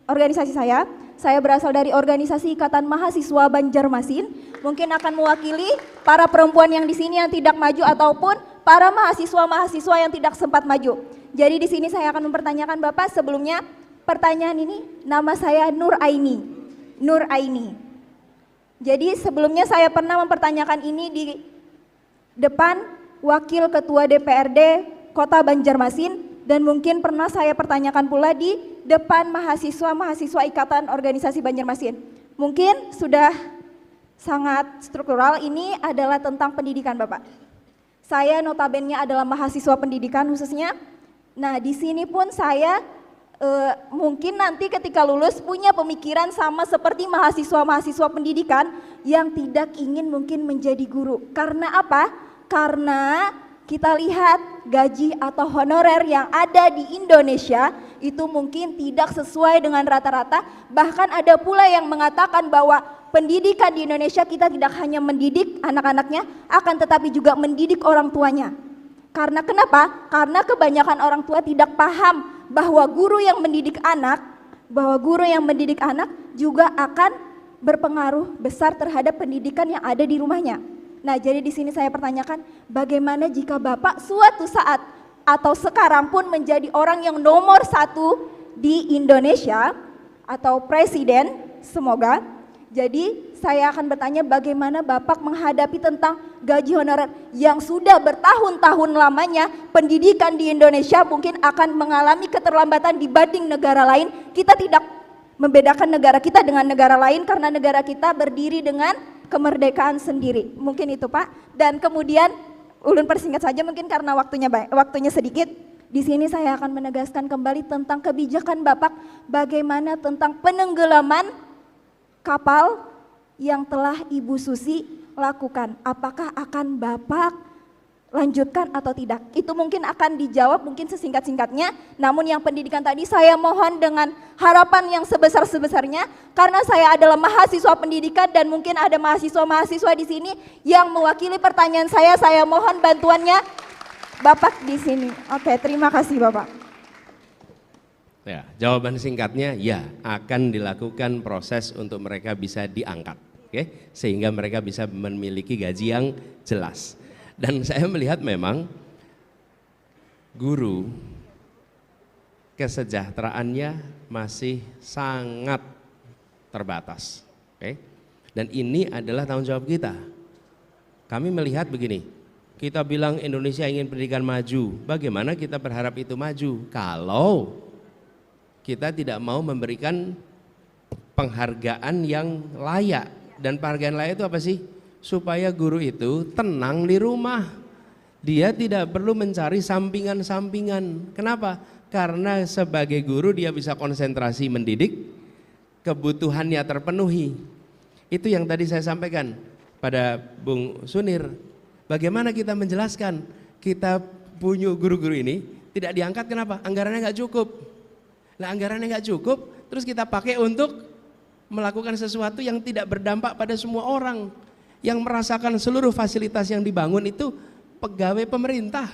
organisasi saya. Saya berasal dari organisasi Ikatan Mahasiswa Banjarmasin. Mungkin akan mewakili para perempuan yang di sini yang tidak maju ataupun para mahasiswa yang tidak sempat maju. Jadi di sini saya akan mempertanyakan Bapak. Sebelumnya pertanyaan ini, nama saya Nur Aini. Jadi sebelumnya saya pernah mempertanyakan ini di depan Wakil Ketua DPRD Kota Banjarmasin, dan mungkin pernah saya pertanyakan pula di depan mahasiswa Ikatan Organisasi Banjarmasin. Mungkin sudah sangat struktural, ini adalah tentang pendidikan Bapak. Saya notabene adalah mahasiswa pendidikan khususnya. Nah, di sini pun saya mungkin nanti ketika lulus punya pemikiran sama seperti mahasiswa pendidikan yang tidak ingin mungkin menjadi guru. Karena apa? Karena kita lihat gaji atau honorer yang ada di Indonesia itu mungkin tidak sesuai dengan rata-rata. Bahkan ada pula yang mengatakan bahwa pendidikan di Indonesia kita tidak hanya mendidik anak-anaknya, akan tetapi juga mendidik orang tuanya. Karena kenapa? Karena kebanyakan orang tua tidak paham bahwa guru yang mendidik anak juga akan berpengaruh besar terhadap pendidikan yang ada di rumahnya. Nah, jadi di sini saya pertanyakan, bagaimana jika Bapak suatu saat atau sekarang pun menjadi orang yang nomor 1 di Indonesia atau presiden, semoga. Jadi saya akan bertanya bagaimana Bapak menghadapi tentang gaji honorer yang sudah bertahun-tahun lamanya pendidikan di Indonesia mungkin akan mengalami keterlambatan dibanding negara lain. Kita tidak membedakan negara kita dengan negara lain karena negara kita berdiri dengan kemerdekaan sendiri. Mungkin itu Pak. Dan kemudian ulun persingkat saja mungkin karena waktunya sedikit. Di sini saya akan menegaskan kembali tentang kebijakan Bapak bagaimana tentang penenggelaman kapal yang telah Ibu Susi lakukan. Apakah akan Bapak lanjutkan atau tidak? Itu mungkin akan dijawab mungkin sesingkat-singkatnya. Namun yang pendidikan tadi saya mohon dengan harapan yang sebesar-sebesarnya karena saya adalah mahasiswa pendidikan dan mungkin ada mahasiswa-mahasiswa di sini yang mewakili pertanyaan saya mohon bantuannya Bapak di sini. Oke, terima kasih Bapak. Ya, jawaban singkatnya ya, akan dilakukan proses untuk mereka bisa diangkat, oke? Sehingga mereka bisa memiliki gaji yang jelas. Dan saya melihat memang guru kesejahteraannya masih sangat terbatas, oke? Dan ini adalah tanggung jawab kita. Kami melihat begini, kita bilang Indonesia ingin pendidikan maju, bagaimana kita berharap itu maju kalau kita tidak mau memberikan penghargaan yang layak. Dan penghargaan layak itu apa sih? Supaya guru itu tenang di rumah. Dia tidak perlu mencari sampingan-sampingan. Kenapa? Karena sebagai guru dia bisa konsentrasi mendidik, kebutuhannya terpenuhi. Itu yang tadi saya sampaikan pada Bung Sunir. Bagaimana kita menjelaskan kita punya guru-guru ini tidak diangkat, kenapa? Anggarannya nggak cukup. Nah, anggarannya nggak cukup, terus kita pakai untuk melakukan sesuatu yang tidak berdampak pada semua orang. Yang merasakan seluruh fasilitas yang dibangun itu pegawai pemerintah,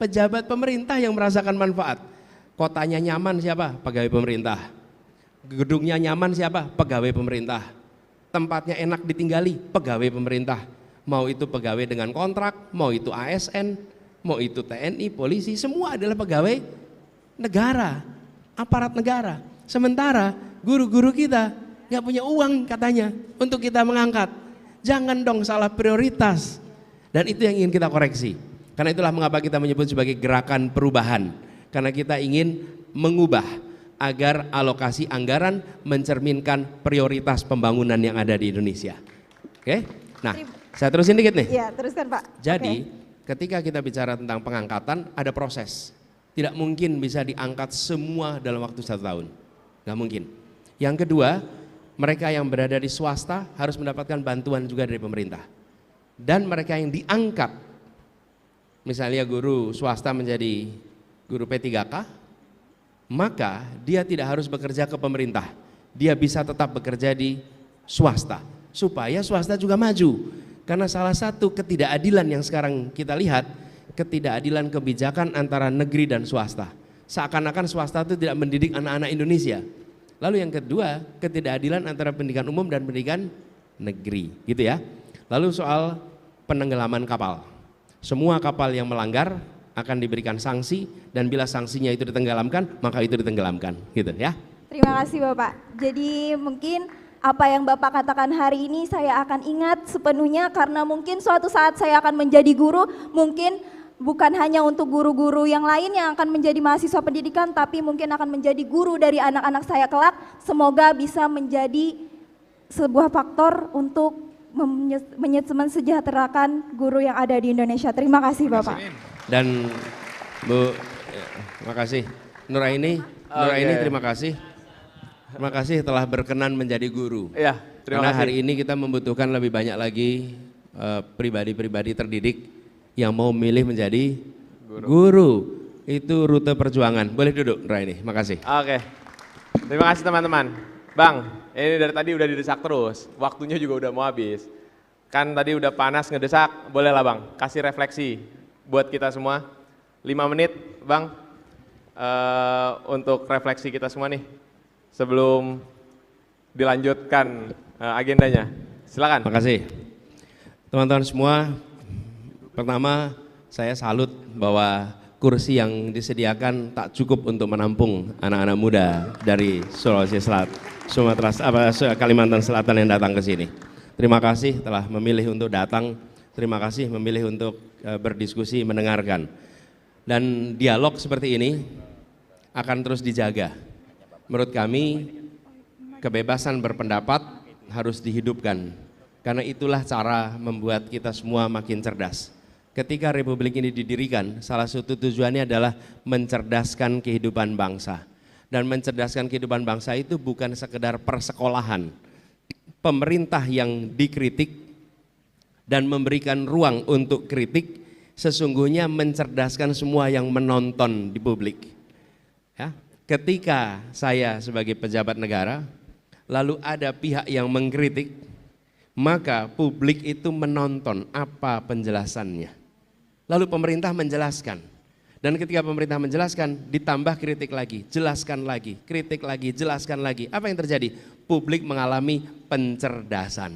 pejabat pemerintah yang merasakan manfaat. Kotanya nyaman siapa? Pegawai pemerintah. Gedungnya nyaman siapa? Pegawai pemerintah. Tempatnya enak ditinggali, pegawai pemerintah. Mau itu pegawai dengan kontrak, mau itu ASN, mau itu TNI, polisi, semua adalah pegawai negara, aparat negara. Sementara guru-guru kita nggak punya uang katanya untuk kita mengangkat. Jangan dong salah prioritas. Dan itu yang ingin kita koreksi. Karena itulah mengapa kita menyebut sebagai gerakan perubahan. Karena kita ingin mengubah agar alokasi anggaran mencerminkan prioritas pembangunan yang ada di Indonesia. Oke? Nah, saya terusin dikit nih. Iya, teruskan Pak. Jadi, ketika kita bicara tentang pengangkatan, ada proses. Tidak mungkin bisa diangkat semua dalam waktu 1 tahun. Nggak mungkin. Yang kedua, mereka yang berada di swasta harus mendapatkan bantuan juga dari pemerintah. Dan mereka yang diangkat, misalnya guru swasta menjadi guru P3K, maka dia tidak harus bekerja ke pemerintah. Dia bisa tetap bekerja di swasta, supaya swasta juga maju. Karena salah satu ketidakadilan yang sekarang kita lihat, ketidakadilan kebijakan antara negeri dan swasta. Seakan-akan swasta itu tidak mendidik anak-anak Indonesia. Lalu yang kedua, ketidakadilan antara pendidikan umum dan pendidikan negeri, gitu ya. Lalu soal penenggelaman kapal. Semua kapal yang melanggar akan diberikan sanksi, dan bila sanksinya itu ditenggelamkan, maka itu ditenggelamkan, gitu ya. Terima kasih Bapak. Jadi mungkin apa yang Bapak katakan hari ini saya akan ingat sepenuhnya, karena mungkin suatu saat saya akan menjadi guru, mungkin bukan hanya untuk guru-guru yang lain yang akan menjadi mahasiswa pendidikan, tapi mungkin akan menjadi guru dari anak-anak saya kelak. Semoga bisa menjadi sebuah faktor untuk mensejahterakan guru yang ada di Indonesia. Terima kasih Bapak. Dan Bu, makasih. Nuraini, terima kasih. Terima kasih telah berkenan menjadi guru. Iya, terima Karena kasih. hari ini kita membutuhkan lebih banyak lagi pribadi-pribadi terdidik yang mau milih menjadi guru. Itu rute perjuangan. Boleh duduk, Nuraini. Makasih. Oke, terima kasih teman-teman. Bang, ini dari tadi udah didesak terus, waktunya juga udah mau habis. Kan tadi udah panas ngedesak, boleh lah Bang, kasih refleksi buat kita semua. 5 menit Bang, untuk refleksi kita semua nih, sebelum dilanjutkan agendanya. Silakan. Makasih. Teman-teman semua, pertama saya salut bahwa kursi yang disediakan tak cukup untuk menampung anak-anak muda dari Sulawesi Selatan, Kalimantan Selatan yang datang ke sini. Terima kasih telah memilih untuk datang, terima kasih memilih untuk berdiskusi, mendengarkan. Dan dialog seperti ini akan terus dijaga. Menurut kami, kebebasan berpendapat harus dihidupkan, karena itulah cara membuat kita semua makin cerdas. Ketika Republik ini didirikan, salah satu tujuannya adalah mencerdaskan kehidupan bangsa. Dan mencerdaskan kehidupan bangsa itu bukan sekedar persekolahan. Pemerintah yang dikritik dan memberikan ruang untuk kritik, sesungguhnya mencerdaskan semua yang menonton di publik. Ya, ketika saya sebagai pejabat negara, lalu ada pihak yang mengkritik, maka publik itu menonton apa penjelasannya. Lalu pemerintah menjelaskan, dan ketika pemerintah menjelaskan ditambah kritik lagi, jelaskan lagi, kritik lagi, jelaskan lagi. Apa yang terjadi? Publik mengalami pencerdasan.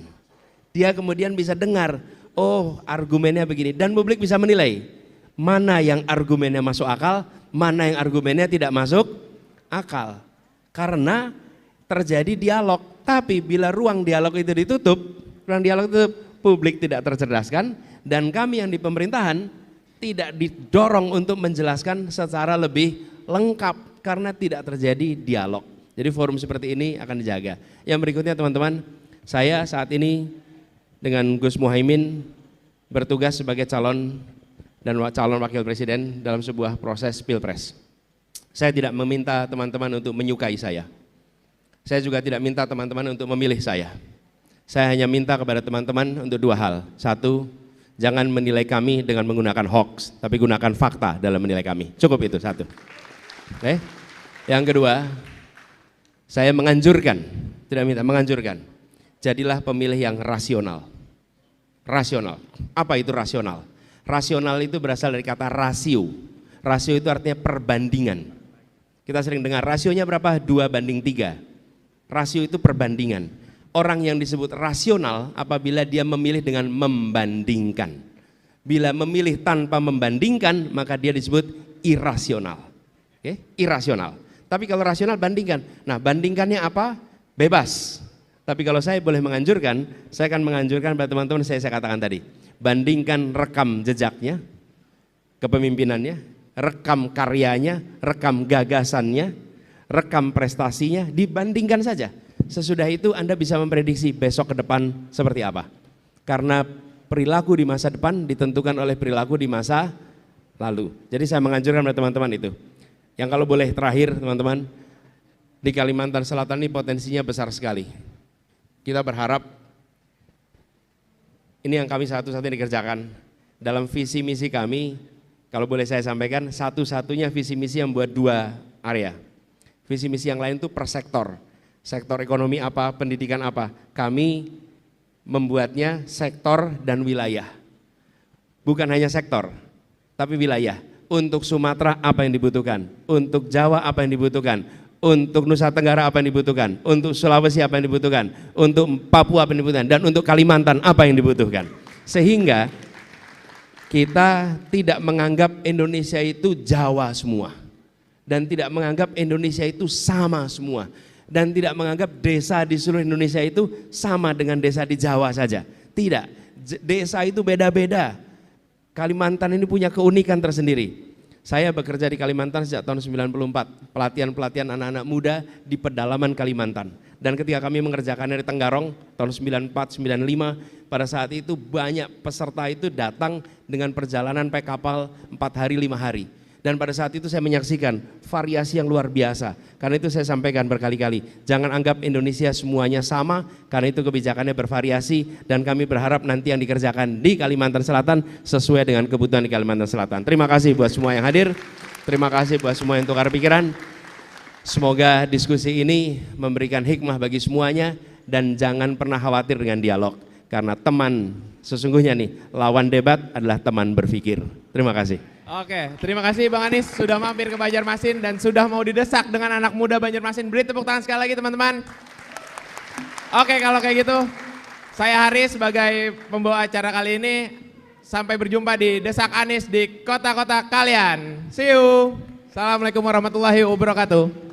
Dia kemudian bisa dengar, oh argumennya begini, dan publik bisa menilai mana yang argumennya masuk akal, mana yang argumennya tidak masuk akal. Karena terjadi dialog, tapi bila ruang dialog itu ditutup, publik tidak tercerdaskan, dan kami yang di pemerintahan tidak didorong untuk menjelaskan secara lebih lengkap karena tidak terjadi dialog. Jadi forum seperti ini akan dijaga. Yang berikutnya teman-teman, saya saat ini dengan Gus Muhaimin bertugas sebagai calon dan calon wakil presiden dalam sebuah proses pilpres. Saya tidak meminta teman-teman untuk menyukai saya. Saya juga tidak minta teman-teman untuk memilih saya. Saya hanya minta kepada teman-teman untuk 2 hal. 1, jangan menilai kami dengan menggunakan hoax, tapi gunakan fakta dalam menilai kami. Cukup itu 1. Oke. Yang kedua, saya menganjurkan menganjurkan. Jadilah pemilih yang rasional. Rasional. Apa itu rasional? Rasional itu berasal dari kata rasio. Rasio itu artinya perbandingan. Kita sering dengar rasionya berapa? 2:3. Rasio itu perbandingan. Orang yang disebut rasional apabila dia memilih dengan membandingkan. Bila memilih tanpa membandingkan, maka dia disebut irasional. Oke? Irasional. Tapi kalau rasional bandingkan. Nah, bandingkannya apa? Bebas. Tapi kalau saya boleh menganjurkan, saya akan menganjurkan pada teman-teman saya katakan tadi. Bandingkan rekam jejaknya, kepemimpinannya, rekam karyanya, rekam gagasannya, rekam prestasinya, dibandingkan saja. Sesudah itu Anda bisa memprediksi besok ke depan seperti apa. Karena perilaku di masa depan ditentukan oleh perilaku di masa lalu. Jadi saya menganjurkan pada teman-teman itu. Yang kalau boleh terakhir teman-teman, di Kalimantan Selatan ini potensinya besar sekali. Kita berharap ini yang kami satu-satunya dikerjakan. Dalam visi misi kami, kalau boleh saya sampaikan, satu-satunya visi misi yang buat 2 area. Visi misi yang lain itu per sektor. Sektor ekonomi apa, pendidikan apa. Kami membuatnya sektor dan wilayah. Bukan hanya sektor, tapi wilayah. Untuk Sumatera apa yang dibutuhkan, untuk Jawa apa yang dibutuhkan, untuk Nusa Tenggara apa yang dibutuhkan, untuk Sulawesi apa yang dibutuhkan, untuk Papua apa yang dibutuhkan, dan untuk Kalimantan apa yang dibutuhkan. Sehingga kita tidak menganggap Indonesia itu Jawa semua, dan tidak menganggap Indonesia itu sama semua, dan tidak menganggap desa di seluruh Indonesia itu sama dengan desa di Jawa saja. Tidak, desa itu beda-beda. Kalimantan ini punya keunikan tersendiri. Saya bekerja di Kalimantan sejak tahun 94, pelatihan-pelatihan anak-anak muda di pedalaman Kalimantan. Dan ketika kami mengerjakannya di Tenggarong tahun 94-95, pada saat itu banyak peserta itu datang dengan perjalanan pakai kapal 4 hari 5 hari. Dan pada saat itu saya menyaksikan variasi yang luar biasa. Karena itu saya sampaikan berkali-kali, jangan anggap Indonesia semuanya sama, karena itu kebijakannya bervariasi, dan kami berharap nanti yang dikerjakan di Kalimantan Selatan sesuai dengan kebutuhan di Kalimantan Selatan. Terima kasih buat semua yang hadir, terima kasih buat semua yang tukar pikiran. Semoga diskusi ini memberikan hikmah bagi semuanya, dan jangan pernah khawatir dengan dialog. Karena teman sesungguhnya nih, lawan debat adalah teman berpikir. Terima kasih. Oke, terima kasih Bang Anies sudah mampir ke Banjarmasin dan sudah mau didesak dengan anak muda Banjarmasin. Beri tepuk tangan sekali lagi teman-teman. Oke, kalau kayak gitu, saya Haris sebagai pembawa acara kali ini. Sampai berjumpa di Desak Anies di kota-kota kalian. See you. Assalamualaikum warahmatullahi wabarakatuh.